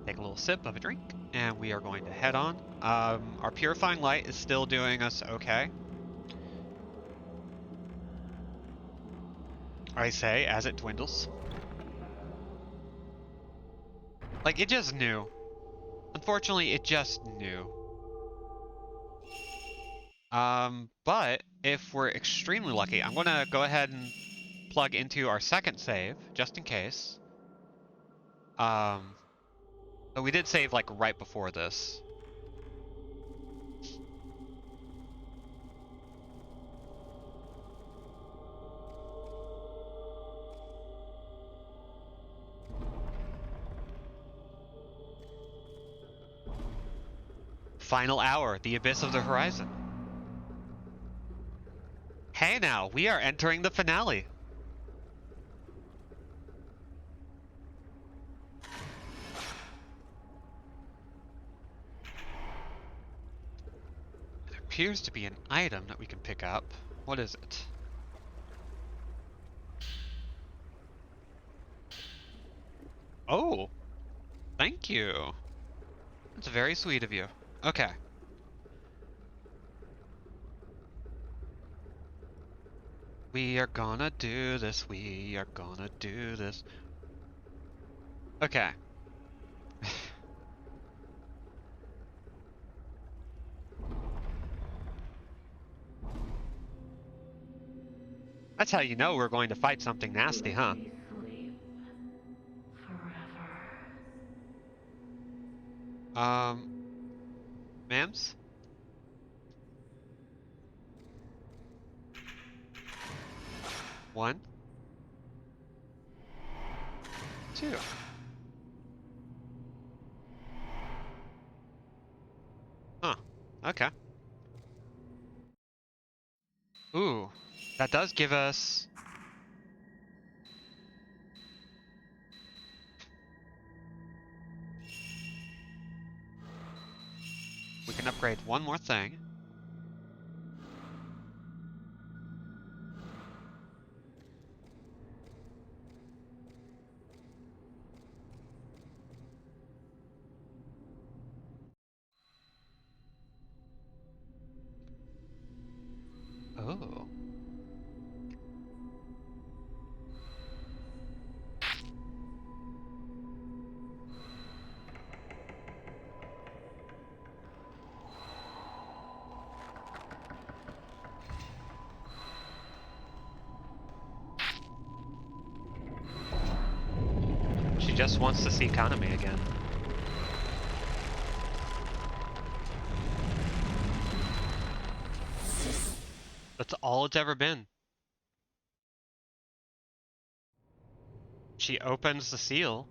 Take a little sip of a drink, and we are going to head on. Our purifying light is still doing us okay. I say, as it dwindles. Like, it just knew. Unfortunately, it just knew. But if we're extremely lucky, I'm gonna go ahead and plug into our second save, just in case. But we did save, like, right before this. Final hour, the abyss of the horizon. Hey now, we are entering the finale. There appears to be an item that we can pick up. What is it? Oh, thank you. That's very sweet of you. Okay. We are gonna do this. We are gonna do this. Okay. That's how you know we're going to fight something nasty, huh? Let me sleep forever. Ma'ams? One, two. Huh. Okay. Ooh, that does give us... We can upgrade one more thing. Oh. She just wants to see Kaname again. That's all it's ever been. She opens the seal.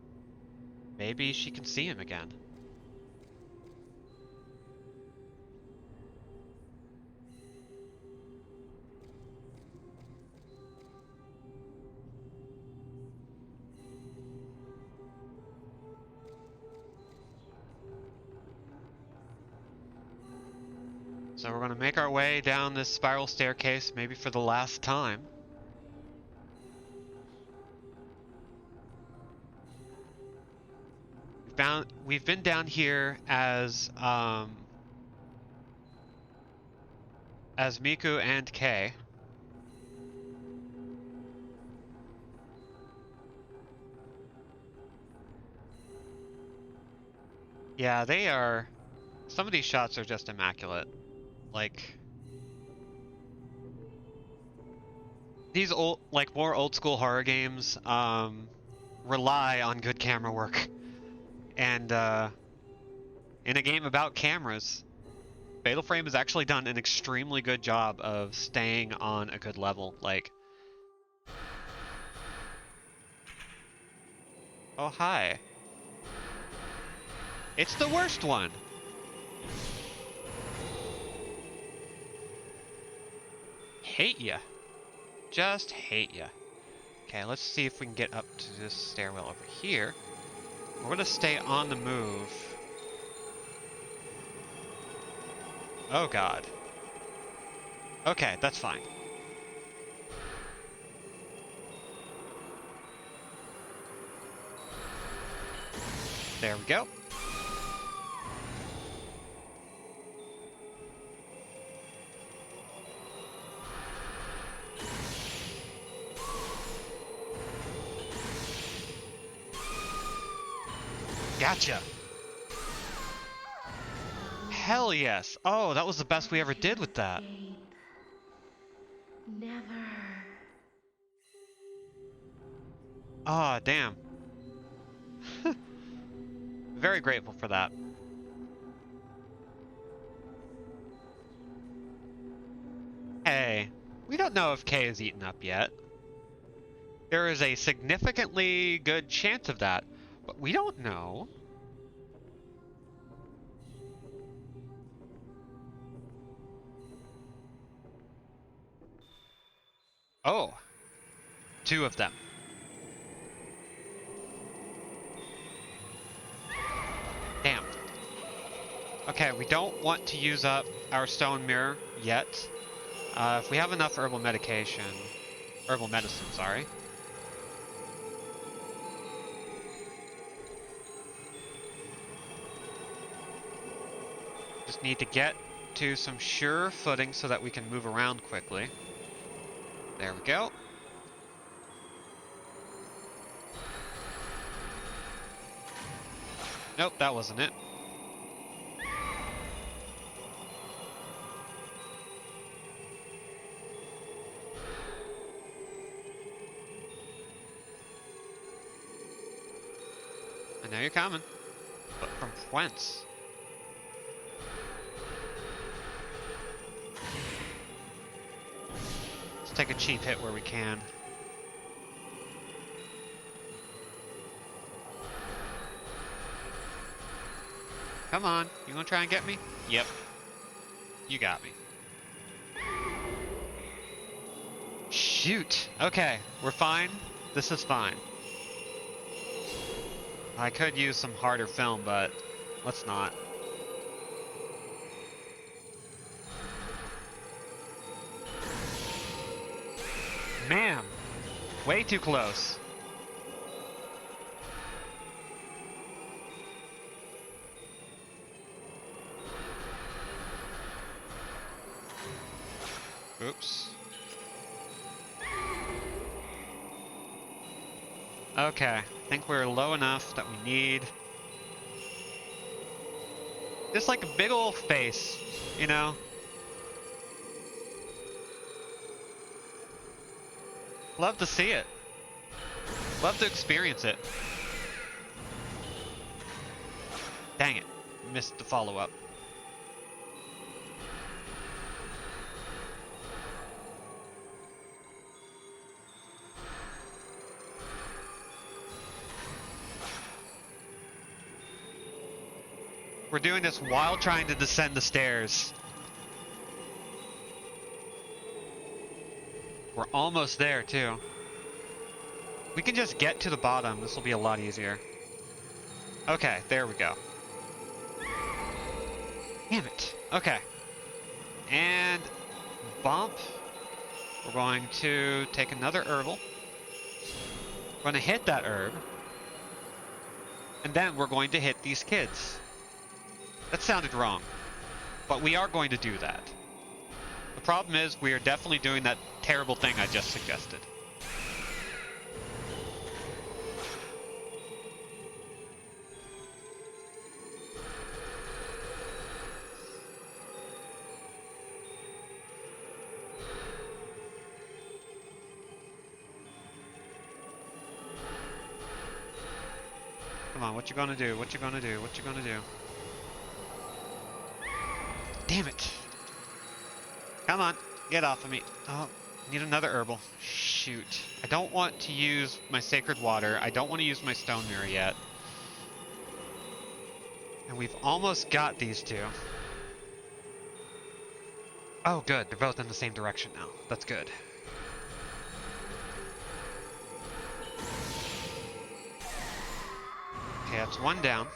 Maybe she can see him again. So we're gonna make our way down this spiral staircase, maybe for the last time. We've been down here as Miku and Kei. Yeah, some of these shots are just immaculate. Like, these more old school horror games, rely on good camera work. And, in a game about cameras, Fatal Frame has actually done an extremely good job of staying on a good level. Like, oh hi. It's the worst one! Hate ya. Just hate ya. Okay, let's see if we can get up to this stairwell over here. We're gonna stay on the move. Oh god. Okay, that's fine. There we go. Gotcha. Hell yes. Oh, that was the best we ever did with that. Never. Ah, damn. Very grateful for that. Hey, we don't know if Kay is eaten up yet. There is a significantly good chance of that, but we don't know. Oh, two of them. Damn. Okay, we don't want to use up our stone mirror yet. If we have enough herbal medicine, sorry. Just need to get to some sure footing so that we can move around quickly. There we go. Nope, that wasn't it. I know you're coming. But from whence? Let's take a cheap hit where we can. Come on, you gonna try and get me? Yep. You got me. Shoot! Okay, we're fine. This is fine. I could use some harder film, but let's not. Man! Way too close. Oops. Okay, I think we're low enough that we need just like a big old face, you know? Love to see it. Love to experience it. Dang it, missed the follow-up. We're doing this while trying to descend the stairs. We're almost there, too. We can just get to the bottom. This will be a lot easier. Okay, there we go. Damn it. Okay. And bump. We're going to take another herbal. We're going to hit that herb. And then we're going to hit these kids. That sounded wrong. But we are going to do that. The problem is we are definitely doing that terrible thing I just suggested. Come on, what you gonna do? What you gonna do? What you gonna do? Damn it! Come on, get off of me. Oh, need another herbal. Shoot. I don't want to use my sacred water. I don't want to use my stone mirror yet. And we've almost got these two. Oh, good. They're both in the same direction now. That's good. Okay, that's one down.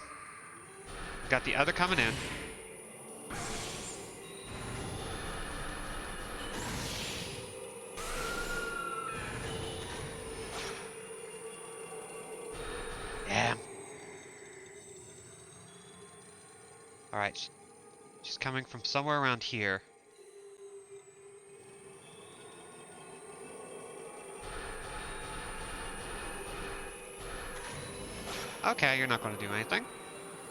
Got the other coming in. Damn. Alright. She's coming from somewhere around here. Okay, you're not going to do anything.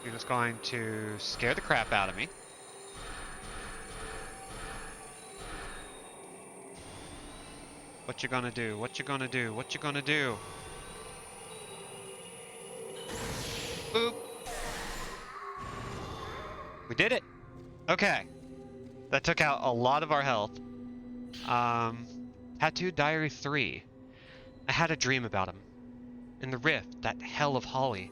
You're just going to scare the crap out of me. What you gonna do? What you gonna do? What you gonna do? Boop. We did it. Okay. That took out a lot of our health. Tattooed Diary 3. I had a dream about him. In the rift, that hell of Holly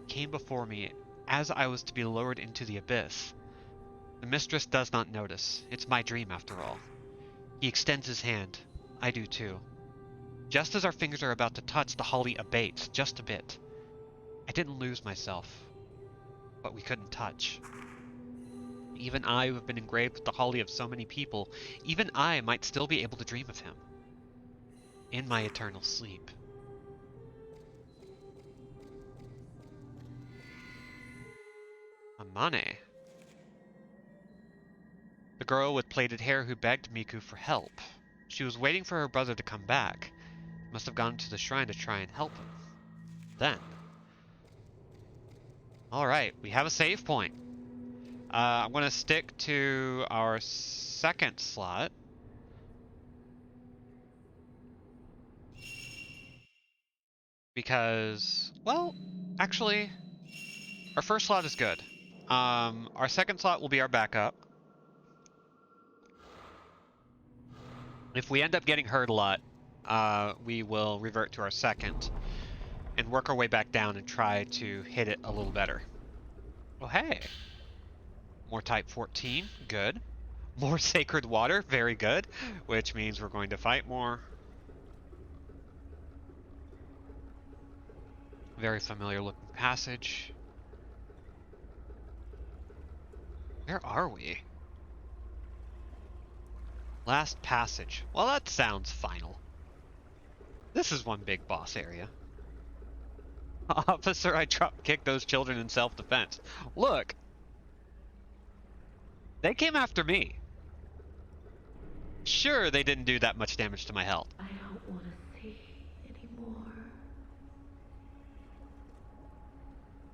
came before me as I was to be lowered into the abyss. The mistress does not notice. It's my dream after all. He extends his hand. I do too. Just as our fingers are about to touch, the Holly abates, just a bit. I didn't lose myself, but we couldn't touch. Even I, who have been engraved with the Holly of so many people, even I might still be able to dream of him. In my eternal sleep. Amane. The girl with plaited hair who begged Miku for help. She was waiting for her brother to come back. Must have gone to the shrine to try and help him. Then. Alright, we have a save point. I'm going to stick to our second slot. Because, well, actually, our first slot is good. Our second slot will be our backup. If we end up getting hurt a lot, we will revert to our second and work our way back down and try to hit it a little better. Oh, hey. More type 14, good. More sacred water, very good. Which means we're going to fight more. Very familiar looking passage. Where are we? Last passage. Well, that sounds final. This is one big boss area. Officer, I drop kicked those children in self-defense. Look! They came after me. Sure, they didn't do that much damage to my health. I don't want to see anymore.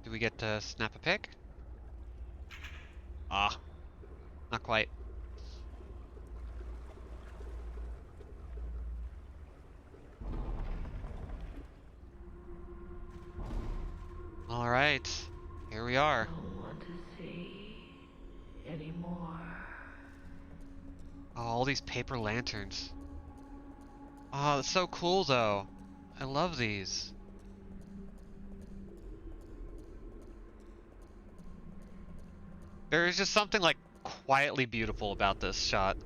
Do we get to snap a pic? Ah, not quite. Alright, here we are. I don't want to see anymore. Oh, all these paper lanterns. Oh, that's so cool though. I love these. There is just something like quietly beautiful about this shot.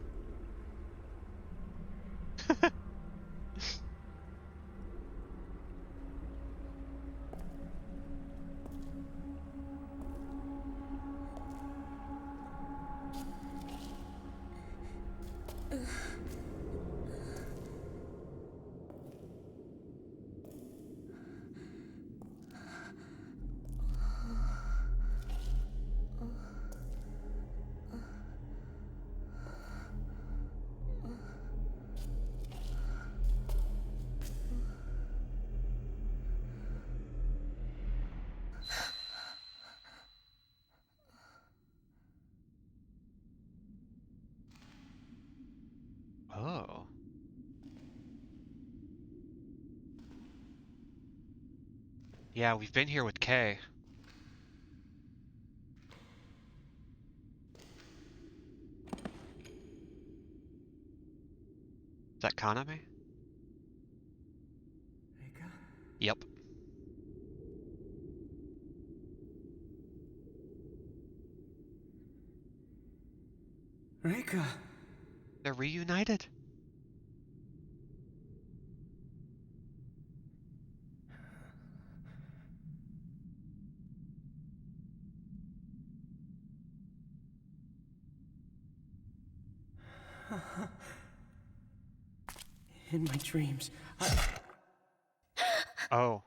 Yeah, we've been here with Kay. Is that Kaname? Reika? Yep. Reika! They're reunited. In my dreams, Oh.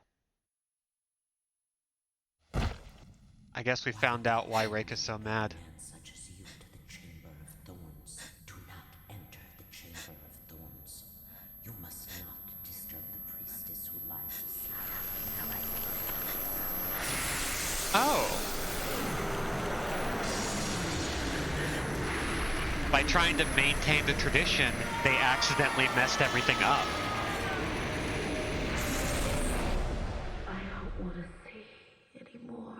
I guess we found out why Reika's so mad. Man such as you to the Chamber of Thorns. Do not enter the Chamber of Thorns. You must not disturb the priestess who lies asleep. Oh. By trying to maintain the tradition, they accidentally messed everything up. I don't want to see anymore.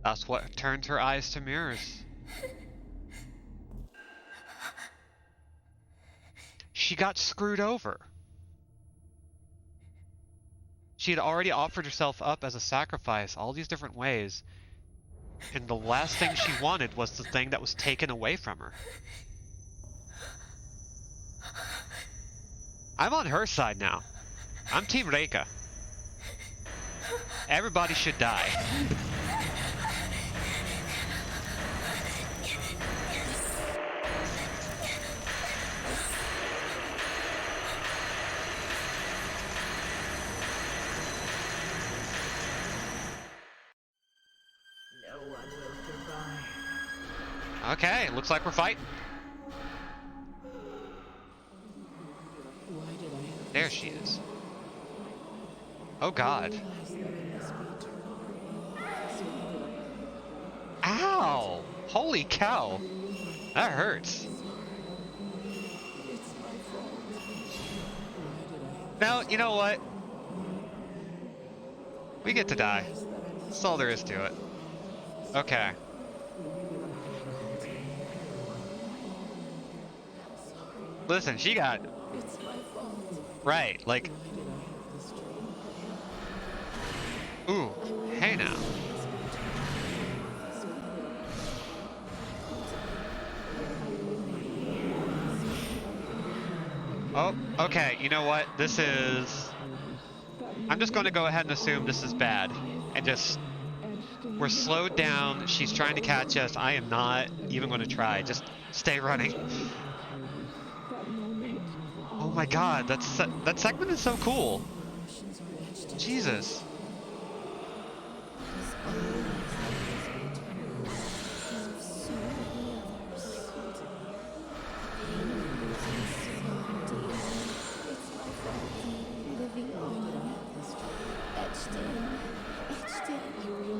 That's what turned her eyes to mirrors. She got screwed over. She had already offered herself up as a sacrifice all these different ways, and the last thing she wanted was the thing that was taken away from her. I'm on her side now. I'm Team Reika. Everybody should die. No one will survive. Okay, looks like we're fighting. There she is. Oh God. Ow! Holy cow! That hurts. Now, you know what? We get to die. That's all there is to it. Okay. Listen, she got... Right, like... Ooh, hey now. Oh, okay, you know what? This is... I'm just going to go ahead and assume this is bad. And just... We're slowed down. She's trying to catch us. I am not even going to try. Just stay running. Oh my God, that segment is so cool. Jesus.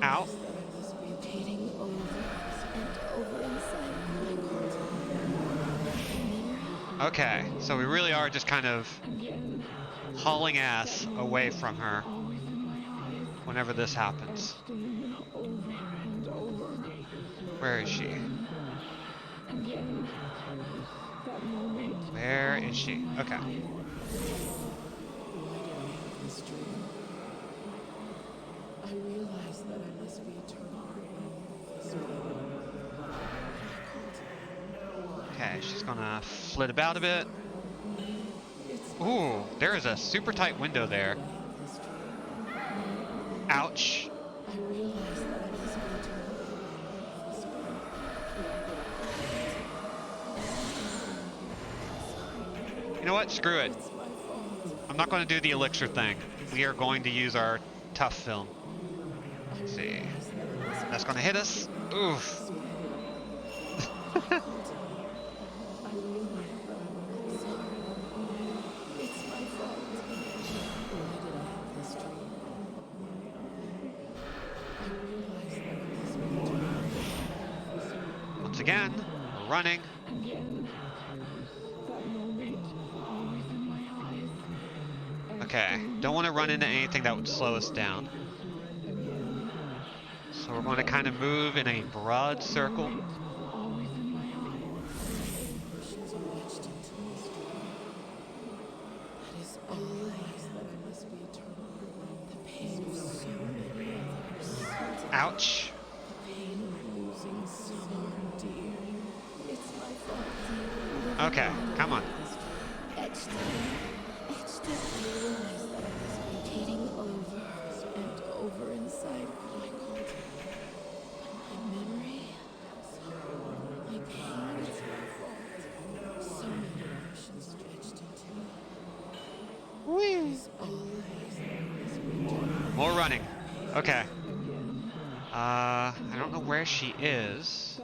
Ow. Okay, so we really are just kind of hauling ass away from her whenever this happens. Where is she? Where is she? Okay. I realize that I must be eternal. Okay, she's gonna flit about a bit. Ooh, there is a super tight window there. Ouch. I realize that I must be eternal. You know what? Screw it. It's my fault. I'm not going to do the elixir thing. We are going to use our tough film. Let's see. That's going to hit us. Oof. Once again, we're running. Okay, don't want to run into anything that would slow us down. So we're going to kind of move in a broad circle. Always in my eyes. Emotions are etched into my story. That is always that I must be eternal. The pain of so many others. Ouch. The pain of losing someone dear. It's my fault. Okay, come on. Etched it. I realize that I must be repeating over and over inside what I called my memory. My pain, it's my fault. So many emotions stretched into me. Whee! More running. Okay. I don't know where she is.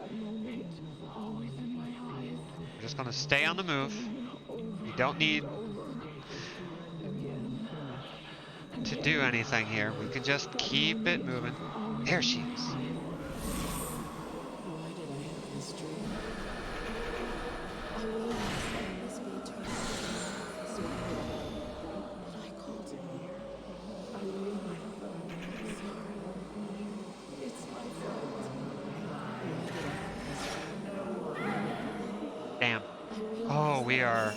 We're just gonna stay on the move. We don't need to do anything here. We can just keep it moving. There she is. Why did I have this dream? I realized that I must be eternal. But I called him here. I realized that I'm sorry. It's my fault. Damn. Oh, we are.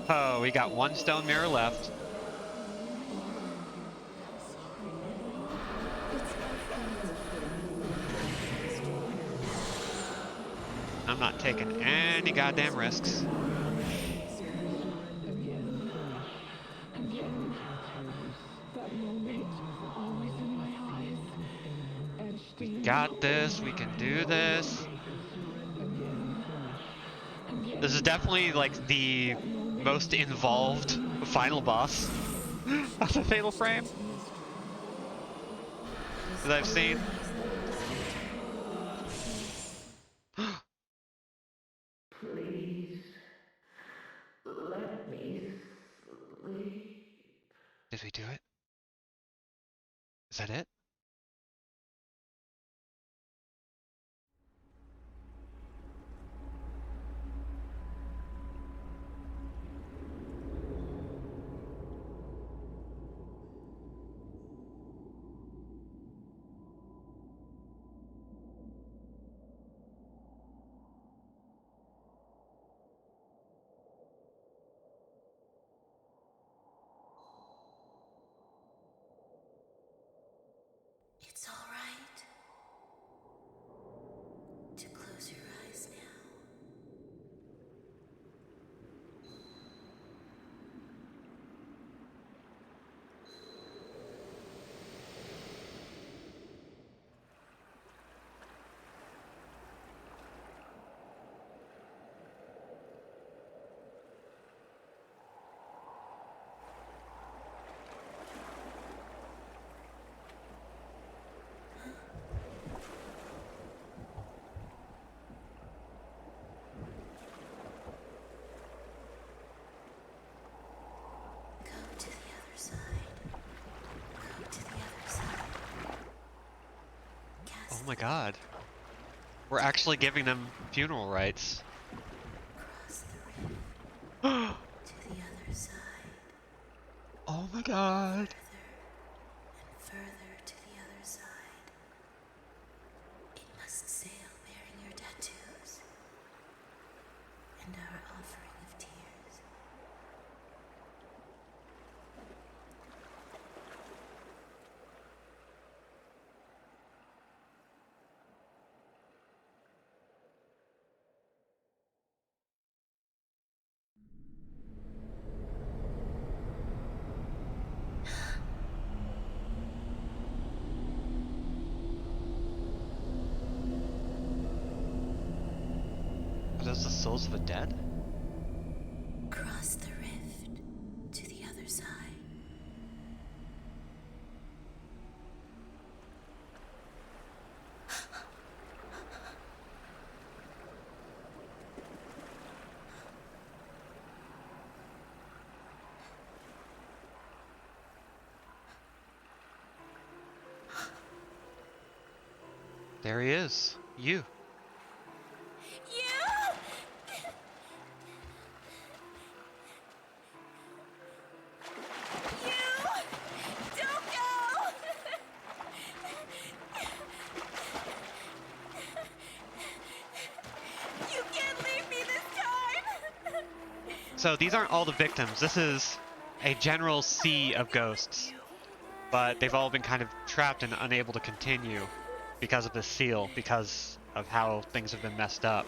Oh, we got one stone mirror left. I'm not taking any goddamn risks. We got this. We can do this. This is definitely like the most involved final boss of the Fatal Frame that I've seen. Please, let me sleep. Did we do it? Is that it? It's all right to close your eyes now. Go to the other side. Go to the other side. Oh Cast my god. We're actually giving them funeral rites. across the rift Oh to the other side. my god. Further and further to the other side. It must sail bearing your tattoos and our offering of tears. Are those the souls of the dead? Cross the rift to the other side. There he is. You. So these aren't all the victims. This is a general sea of ghosts. But they've all been kind of trapped and unable to continue because of this seal, because of how things have been messed up.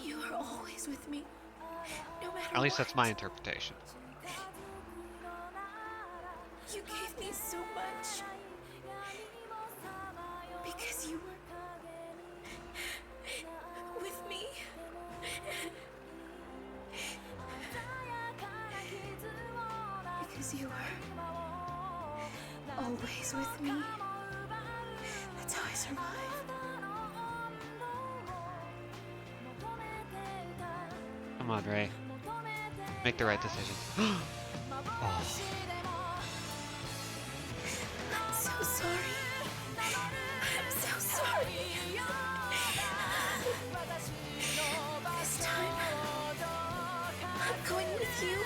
You are always with me, no matter At least what. that's my interpretation. You gave me so much. Because you were with me. Because you were always with me. That's how I survive. Come on, Ray. Make the right decision. Oh. I'm so sorry. I'm so sorry. This time, I'm going with you.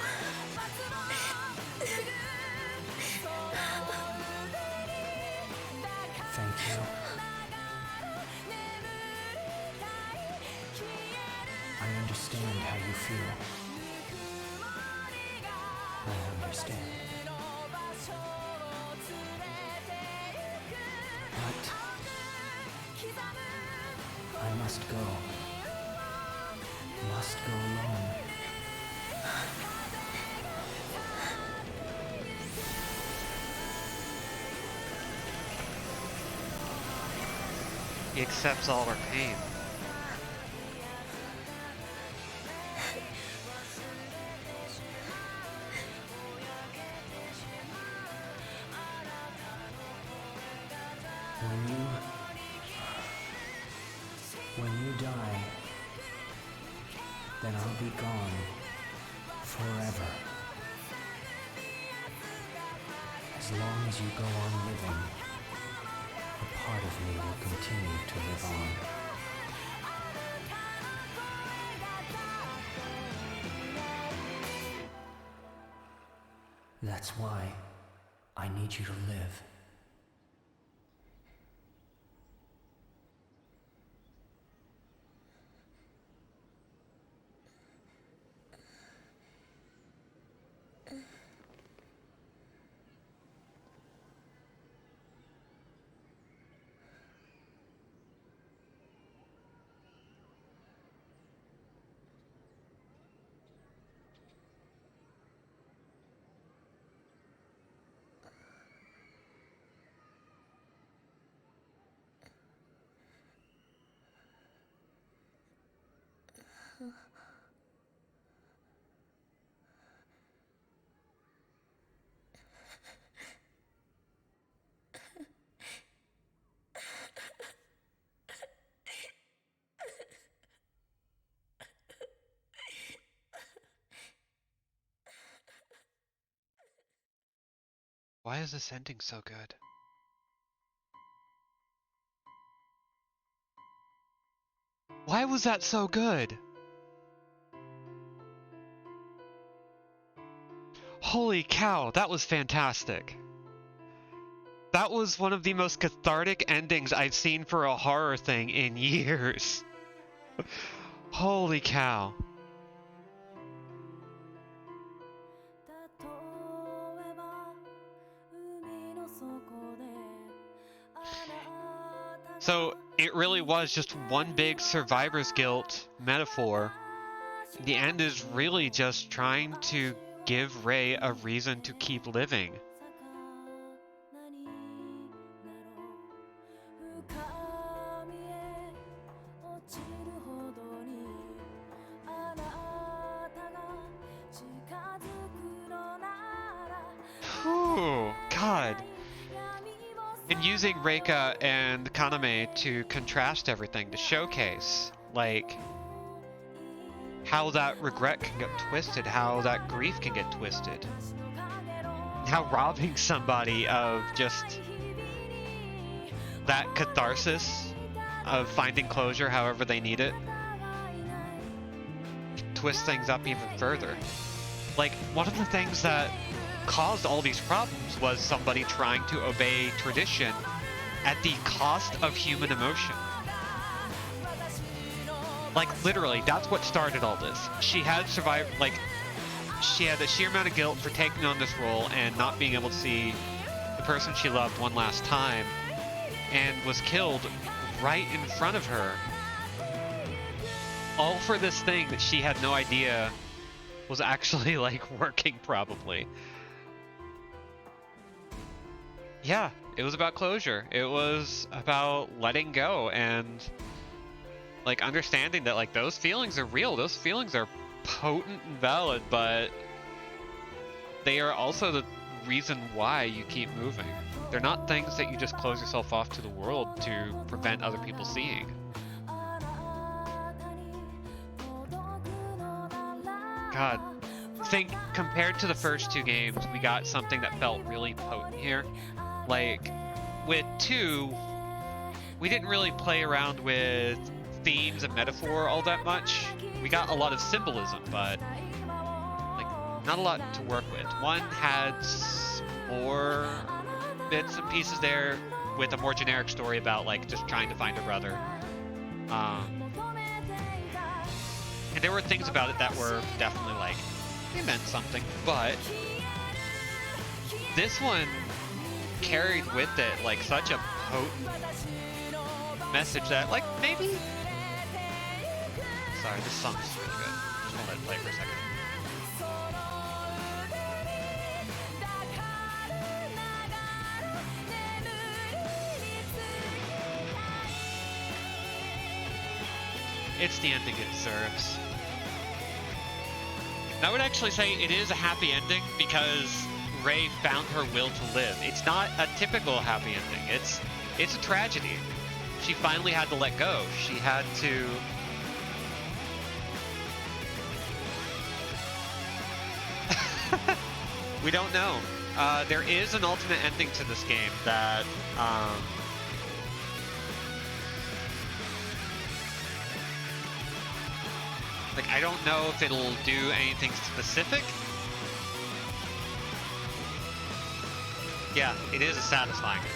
Thank you. I understand how you feel. I understand. But I must go. Must go alone. He accepts all our pain. When you die, then I'll be gone forever. As long as you go on living, a part of me will continue to live on. That's why I need you to live. Why is this ending so good? Why was that so good? Holy cow, that was fantastic. That was one of the most cathartic endings I've seen for a horror thing in years. Holy cow. So it really was just one big survivor's guilt metaphor. The end is really just trying to give Ray a reason to keep living. Whew, God. And using Reika and Kaname to contrast everything, to showcase, like, how that regret can get twisted, how that grief can get twisted. How robbing somebody of just that catharsis of finding closure however they need it twists things up even further. Like, one of the things that caused all these problems was somebody trying to obey tradition at the cost of human emotion. Like, literally, that's what started all this. She had survived, like, she had the sheer amount of guilt for taking on this role and not being able to see the person she loved one last time, and was killed right in front of her. All for this thing that she had no idea was actually, like, working, probably. Yeah, it was about closure. It was about letting go and, like, understanding that, like, those feelings are real. Those feelings are potent and valid, but they are also the reason why you keep moving. They're not things that you just close yourself off to the world to prevent other people seeing. God, I think compared to the first two games, we got something that felt really potent here. Like, with 2, we didn't really play around with themes and metaphor all that much. We got a lot of symbolism, but, like, not a lot to work with. 1 had more bits and pieces there with a more generic story about, like, just trying to find a brother. And there were things about it that were definitely, like, they meant something, but this one carried with it, like, such a potent message that, like, maybe... Sorry, this song is really good. Just want to let it play for a second. It's the ending it deserves. And I would actually say it is a happy ending because Rei found her will to live. It's not a typical happy ending. It's a tragedy. She finally had to let go. She had to... We don't know. There is an alternate ending to this game that... Like, I don't know if it'll do anything specific. Yeah, it is a satisfying ending.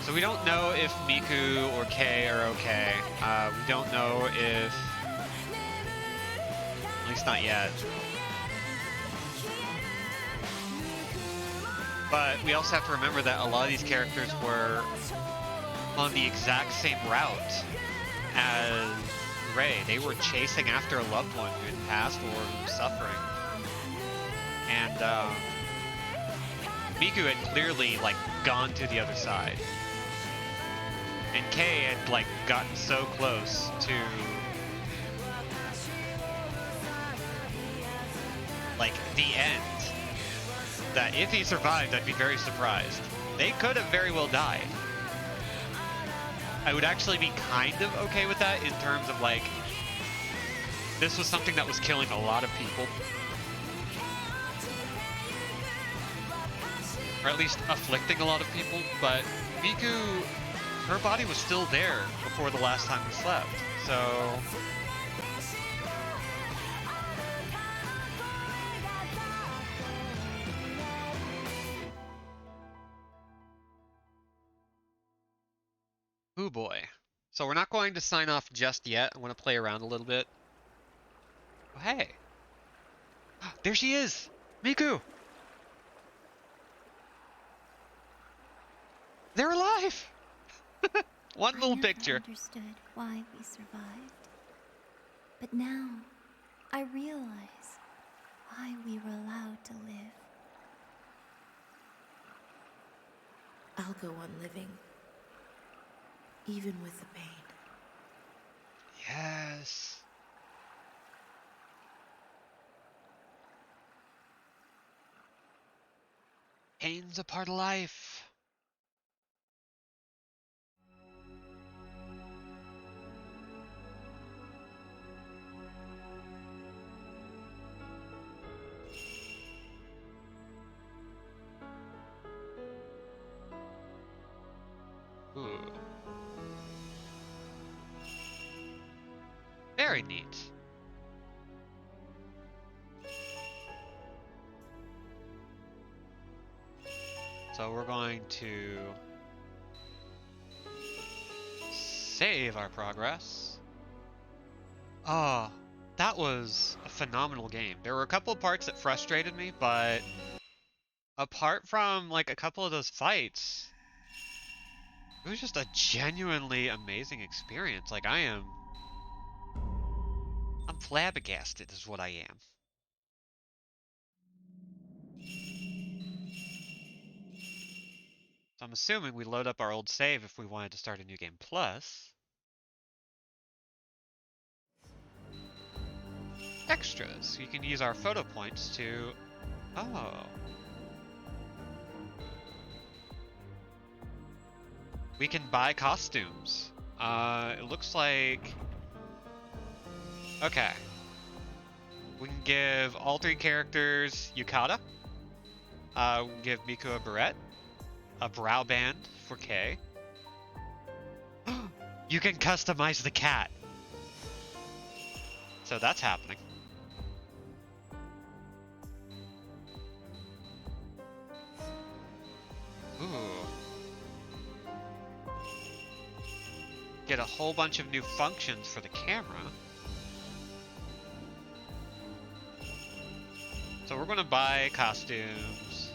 So we don't know if Miku or Kei are okay. We don't know if... At least not yet. But we also have to remember that a lot of these characters were on the exact same route as Rei. They were chasing after a loved one who had passed or who was suffering. And Miku had clearly, like, gone to the other side. And Kei had, like, gotten so close to, like, the end that if he survived, I'd be very surprised. They could have very well died. I would actually be kind of okay with that in terms of, like, this was something that was killing a lot of people. Or at least afflicting a lot of people, but Miku, her body was still there before the last time we slept, so... Ooh boy. So we're not going to sign off just yet. I want to play around a little bit. Oh, hey. There she is! Miku! They're alive! One little picture. I never understood why we survived. But now, I realize why we were allowed to live. I'll go on living, even with the pain. Yes. Pain's a part of life. Very neat. So we're going to save our progress. Oh, that was a phenomenal game. There were a couple of parts that frustrated me, but apart from like a couple of those fights, it was just a genuinely amazing experience. Like I'm flabbergasted is what I am. So I'm assuming we load up our old save if we wanted to start a new game plus. Extras. You can use our photo points to... Oh. We can buy costumes. It looks like... Okay. We can give all three characters yukata. We can give Miku a beret. A brow band for Kay. You can customize the cat. So that's happening. Ooh. Get a whole bunch of new functions for the camera. So we're gonna buy costumes.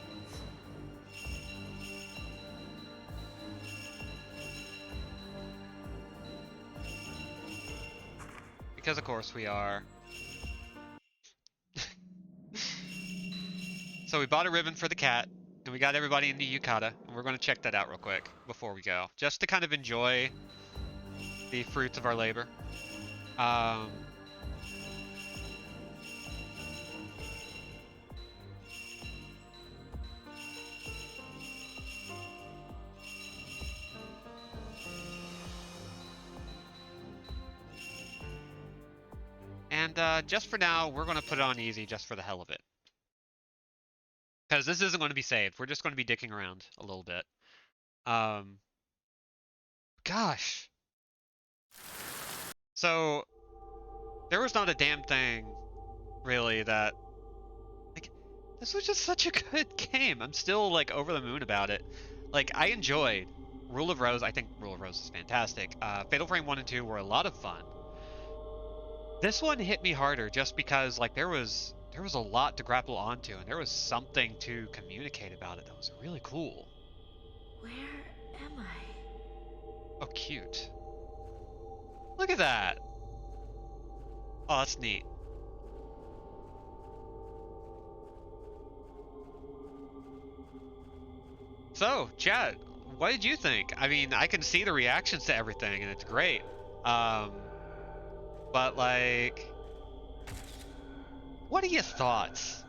Because of course we are. So we bought a ribbon for the cat, and we got everybody into yukata, and we're gonna check that out real quick before we go. Just to kind of enjoy the fruits of our labor. And just for now, we're going to put it on easy just for the hell of it. Because this isn't going to be saved. We're just going to be dicking around a little bit. Gosh. So, there was not a damn thing, really, that... Like, this was just such a good game. I'm still, like, over the moon about it. Like, I enjoyed Rule of Rose. I think Rule of Rose is fantastic. Fatal Frame 1 and 2 were a lot of fun. This one hit me harder just because like there was a lot to grapple onto and there was something to communicate about it that was really cool. Where am I? Oh, cute. Look at that. Oh, that's neat. So, chat, what did you think? I mean, I can see the reactions to everything and it's great. But like, what are your thoughts?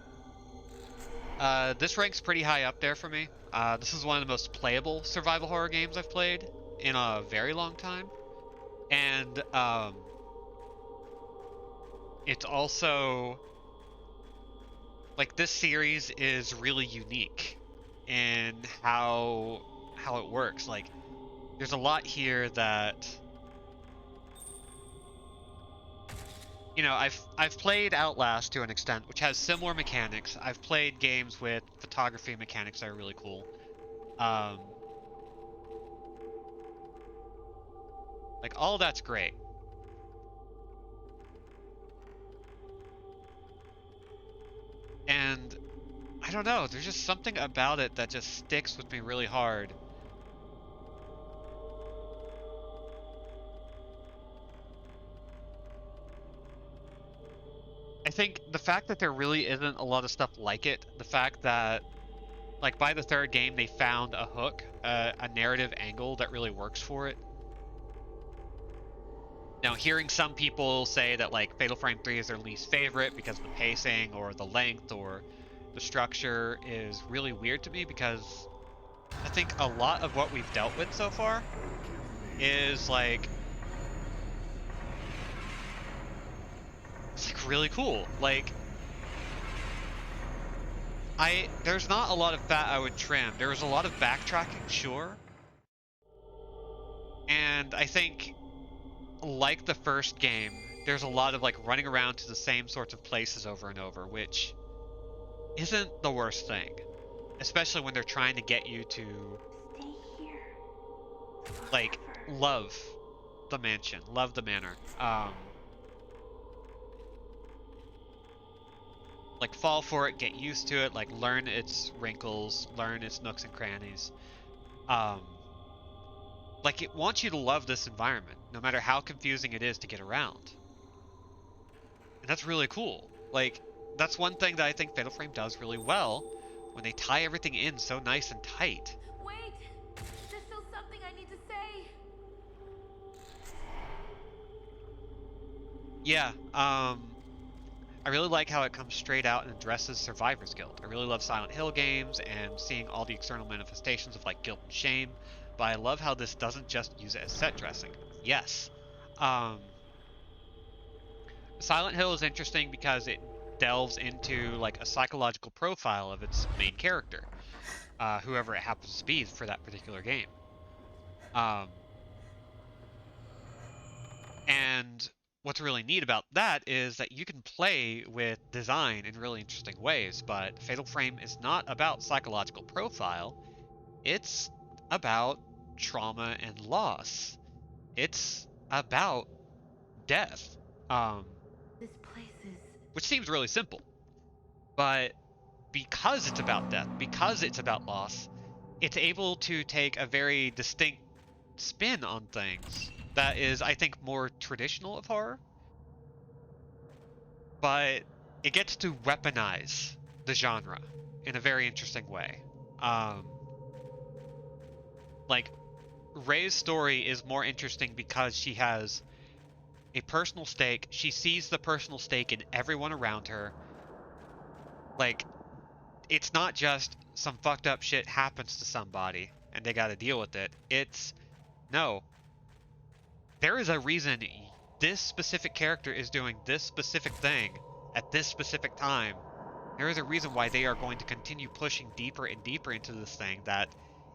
This ranks pretty high up there for me. This is one of the most playable survival horror games I've played in a very long time. And, it's also, like, this series is really unique in how it works. Like, there's a lot here that... You know, I've played Outlast to an extent, which has similar mechanics. I've played games with photography mechanics that are really cool. Like, all that's great. And, I don't know, there's just something about it that just sticks with me really hard. I think the fact that there really isn't a lot of stuff like it, the fact that, like, by the third game they found a hook, a narrative angle that really works for it. Now, hearing some people say that, like, Fatal Frame 3 is their least favorite because the pacing or the length or the structure is really weird to me because I think a lot of what we've dealt with so far is, like, it's like really cool. Like, there's not a lot of fat I would trim. There was a lot of backtracking, sure. And I think, like the first game, there's a lot of like running around to the same sorts of places over and over, which isn't the worst thing, especially when they're trying to get you to Stay here. like Forever. love the mansion, love the manor. Like fall for it, get used to it, like learn its wrinkles, learn its nooks and crannies. Um, like it wants you to love this environment, no matter how confusing it is to get around. And that's really cool. Like, that's one thing that I think Fatal Frame does really well, when they tie everything in so nice and tight. Wait! There's still something I need to say. Yeah, I really like how it comes straight out and addresses Survivor's Guilt. I really love Silent Hill games and seeing all the external manifestations of like guilt and shame, but I love how this doesn't just use it as set dressing. Yes. Um, Silent Hill is interesting because it delves into like a psychological profile of its main character, whoever it happens to be for that particular game. Um, and what's really neat about that is that you can play with design in really interesting ways, but Fatal Frame is not about psychological profile, it's about trauma and loss. It's about death. Um, This place is. which seems really simple, but because it's about death, because it's about loss, it's able to take a very distinct spin on things that is, I think, more traditional of horror, but it gets to weaponize the genre in a very interesting way. Um, like, Ray's story is more interesting because she has a personal stake. She sees the personal stake in everyone around her. Like, it's not just some fucked up shit happens to somebody and they gotta deal with it. It's, no, there is a reason this specific character is doing this specific thing at this specific time. There is a reason why they are going to continue pushing deeper and deeper into this thing that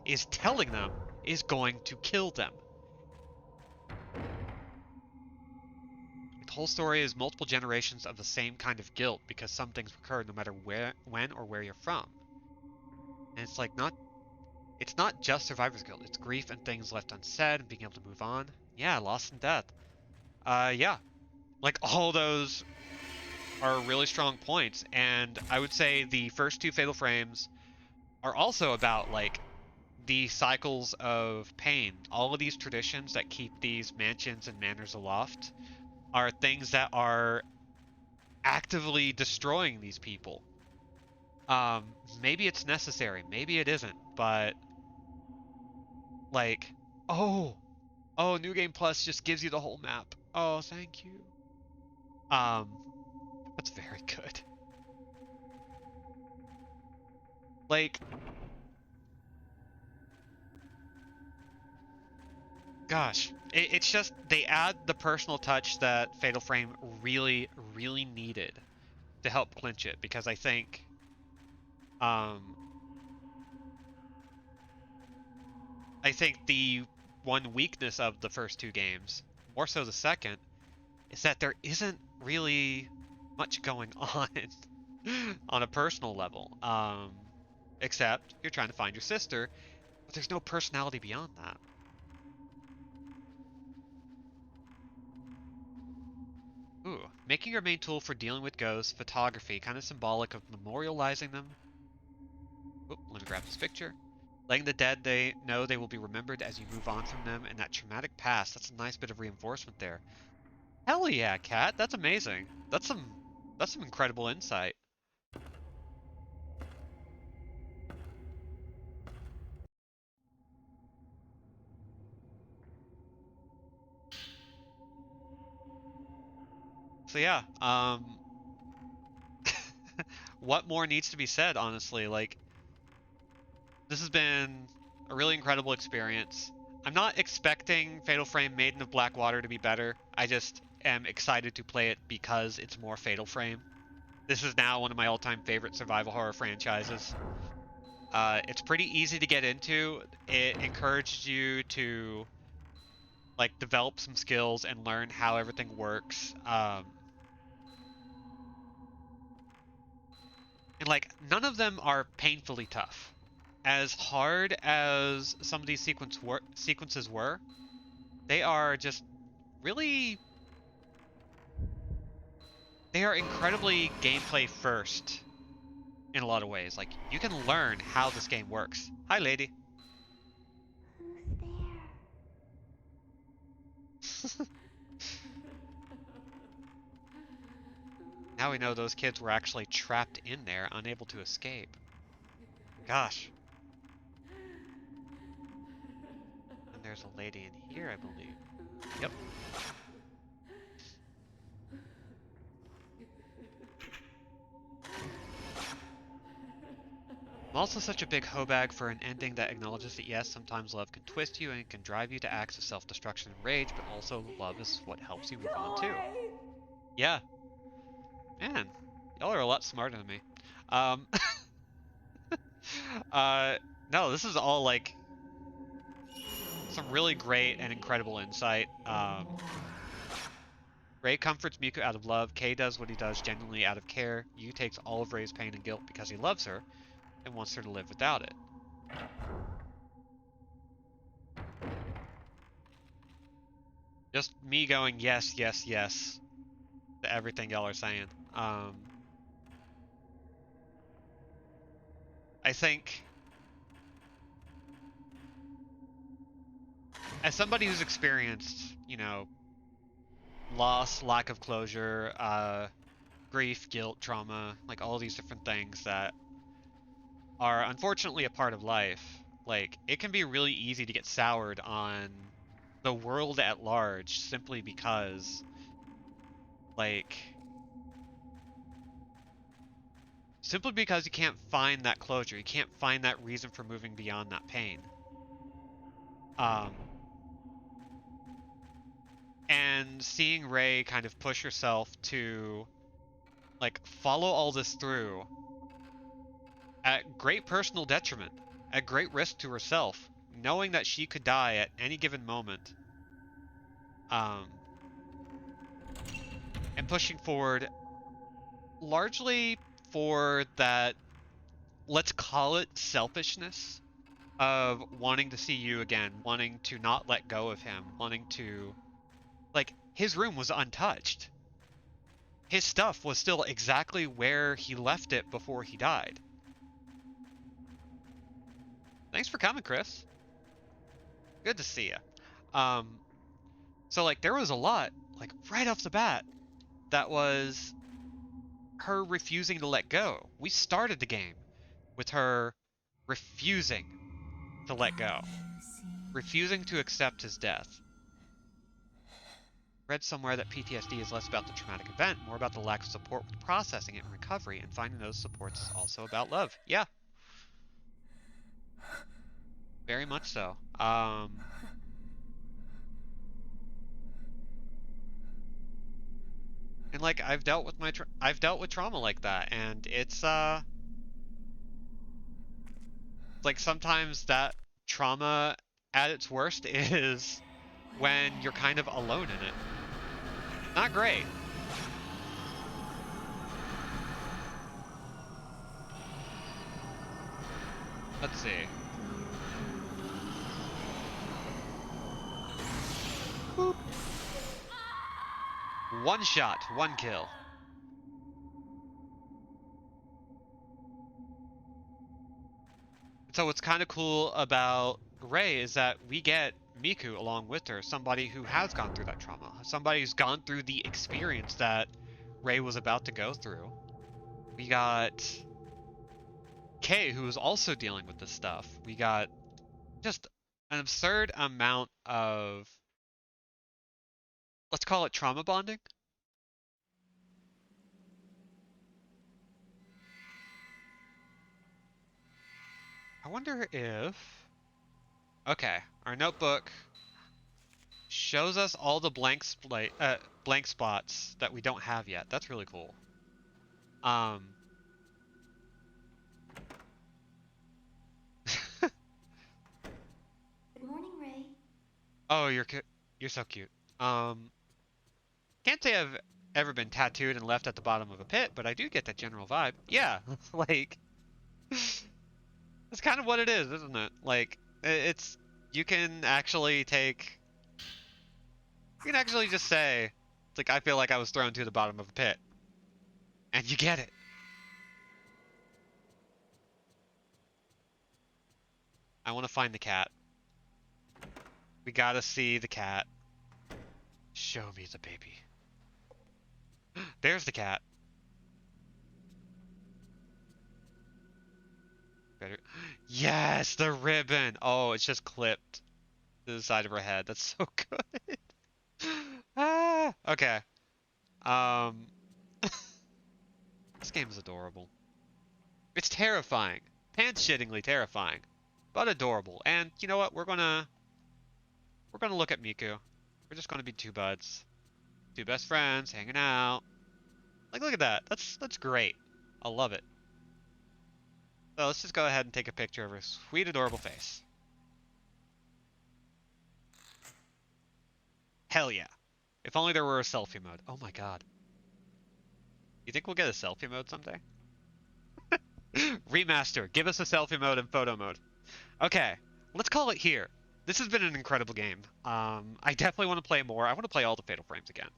is telling them is going to kill them. The whole story is multiple generations of the same kind of guilt because some things recur no matter where, when, or where you're from. And it's not just survivor's guilt. It's grief and things left unsaid and being able to move on. Yeah, loss and death. Yeah, like all those are really strong points, and I would say the first two Fatal Frames are also about like the cycles of pain. All of these traditions that keep these mansions and manors aloft are things that are actively destroying these people. Maybe it's necessary, maybe it isn't, but like, oh, New Game Plus just gives you the whole map. Oh, thank you. Um, that's very good. Like, gosh, it's just they add the personal touch that Fatal Frame really, really needed to help clinch it because um, I think the one weakness of the first two games, more so the second, is that there isn't really much going on on a personal level. Except you're trying to find your sister, but there's no personality beyond that. Ooh, making your main tool for dealing with ghosts, photography, kind of symbolic of memorializing them. Oop, let me grab this picture. Letting the dead they know they will be remembered as you move on from them and that traumatic past. That's a nice bit of reinforcement there. Hell yeah, Kat, that's amazing. That's some incredible insight. So yeah, what more needs to be said, honestly? Like, this has been a really incredible experience. I'm not expecting Fatal Frame Maiden of Blackwater to be better. I just am excited to play it because it's more Fatal Frame. This is now one of my all-time favorite survival horror franchises. It's pretty easy to get into. It encourages you to like develop some skills and learn how everything works. And like none of them are painfully tough. As hard as some of these sequences were, they are just really they are incredibly gameplay first in a lot of ways. Like you can learn how this game works. Hi, lady. Who's there? Now we know those kids were actually trapped in there, unable to escape. Gosh. And there's a lady in here, I believe. Yep. I'm also such a big hoebag for an ending that acknowledges that yes, sometimes love can twist you and can drive you to acts of self-destruction and rage, but also love is what helps you move on too. Yeah. Man, y'all are a lot smarter than me. Um, uh, no, this is all like some really great and incredible insight. Ray comforts Miku out of love. Kei does what he does genuinely out of care. Yu takes all of Ray's pain and guilt because he loves her and wants her to live without it. Just me going yes, yes, yes to everything y'all are saying. I think as somebody who's experienced, loss, lack of closure, grief, guilt, trauma, like all these different things that are unfortunately a part of life, like it can be really easy to get soured on the world at large simply because like simply because you can't find that closure, you can't find that reason for moving beyond that pain. Um and seeing Ray kind of push herself to like follow all this through at great personal detriment, at great risk to herself, knowing that she could die at any given moment, um, and pushing forward largely for that, let's call it selfishness of wanting to see you again, wanting to not let go of him, wanting to, like, his room was untouched. His stuff was still exactly where he left it before he died. Thanks for coming, Chris. Good to see you. So like there was a lot, like right off the bat, that was her refusing to let go. We started the game with her refusing to let go, refusing to accept his death. Read somewhere that PTSD is less about the traumatic event, more about the lack of support with processing it and recovery, and finding those supports is also about love. Yeah, very much so. And like I've dealt with I've dealt with trauma like that, and it's like sometimes that trauma at its worst is when you're kind of alone in it. Not great. Let's see. Boop. One shot, one kill. So what's kind of cool about Rei is that we get Miku along with her, somebody who has gone through that trauma, somebody who's gone through the experience that Rei was about to go through. We got Kei, who is also dealing with this stuff. We got just an absurd amount of, let's call it trauma bonding. I wonder if, okay, our notebook shows us all the blank spots that we don't have yet. That's really cool. Um, Good morning, Ray. oh, You're so cute. Can't say I've ever been tattooed and left at the bottom of a pit, but I do get that general vibe. Yeah, like that's kind of what it is, isn't it? Like it's you can actually take you can actually just say it's like I feel like I was thrown to the bottom of a pit, and you get it. I want to find the cat. We gotta see the cat. Show me the baby. There's the cat. Better. Yes, the ribbon. Oh, it's just clipped to the side of her head. That's so good. Ah, okay. Um, this game is adorable. It's terrifying, pants-shittingly terrifying, but adorable. And you know what? We're gonna look at Miku. We're just gonna be two buds, two best friends hanging out. Like, look at that. That's great. I love it. So let's just go ahead and take a picture of her sweet, adorable face. Hell yeah. If only there were a selfie mode. Oh my god. You think we'll get a selfie mode someday? Remaster. Give us a selfie mode and photo mode. Okay, let's call it here. This has been an incredible game. I definitely want to play more. I want to play all the Fatal Frames again.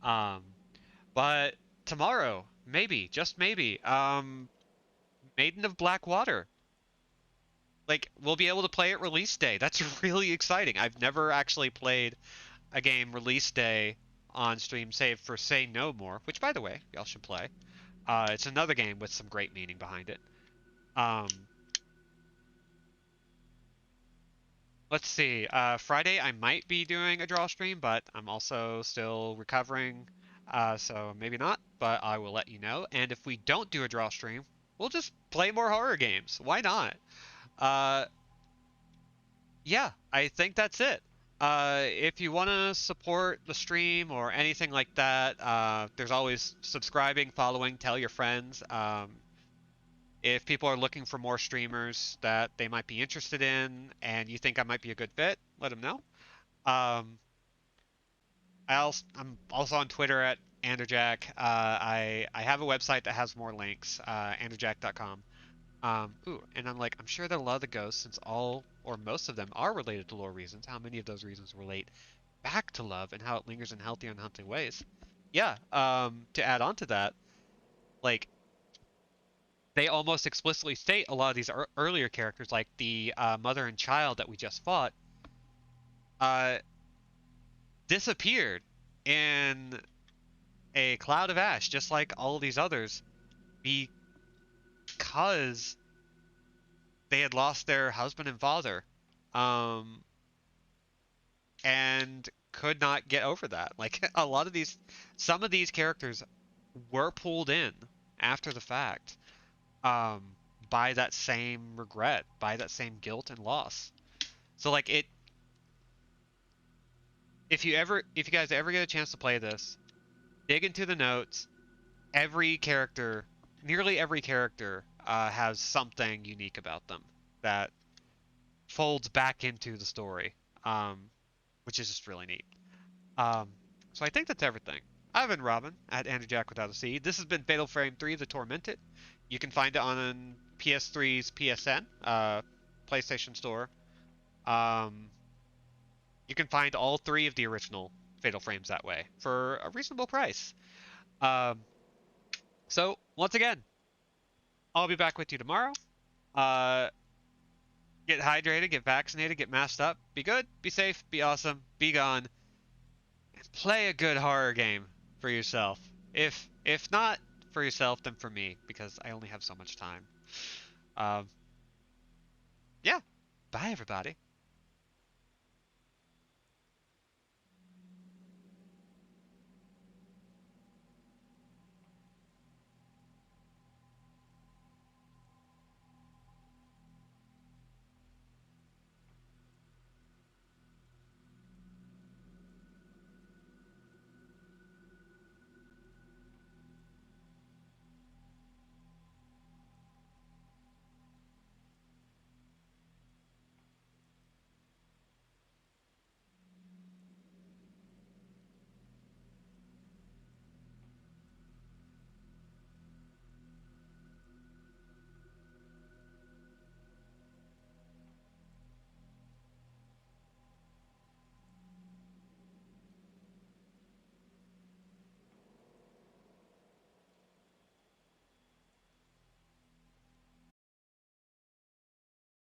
Um, but tomorrow, maybe, just maybe, Maiden of Black Water. Like, we'll be able to play it release day. That's really exciting. I've never actually played a game release day on stream, save for Say No More, which, by the way, y'all should play. It's another game with some great meaning behind it. Um, let's see. Friday I might be doing a draw stream, but I'm also still recovering, so maybe not. But I will let you know. And if we don't do a draw stream, we'll just play more horror games. Why not? Uh, yeah, I think that's it. If you want to support the stream or anything like that, there's always subscribing, following, tell your friends. If people are looking for more streamers that they might be interested in and you think I might be a good fit, let them know. Um, I'm also on Twitter at Anderjack. I have a website that has more links, anderjack.com. Ooh, and I'm sure that a lot of the ghosts, since all or most of them are related to lore reasons, how many of those reasons relate back to love and how it lingers in healthy and unhealthy ways? Yeah, to add on to that, like they almost explicitly state a lot of these earlier characters, like the mother and child that we just fought, uh, disappeared in a cloud of ash, just like all of these others, because they had lost their husband and father, um, and could not get over that. Like a lot of these, some of these characters were pulled in after the fact, um, by that same regret, by that same guilt and loss. So like it, if you guys ever get a chance to play this, dig into the notes. Every character, nearly every character, has something unique about them that folds back into the story, um, which is just really neat. Um, so I think that's everything. I've been Robin at Andrew Jack Without a C. This has been Fatal Frame 3: The Tormented. You can find it on PS3's PSN, PlayStation Store. Um, you can find all three of the original Fatal Frames that way for a reasonable price. Um, so once again, I'll be back with you tomorrow. Uh, get hydrated, get vaccinated, get masked up. Be good, be safe, be awesome, be gone. Play a good horror game for yourself. If not for yourself, then for me, because I only have so much time. Um, yeah. Bye, everybody.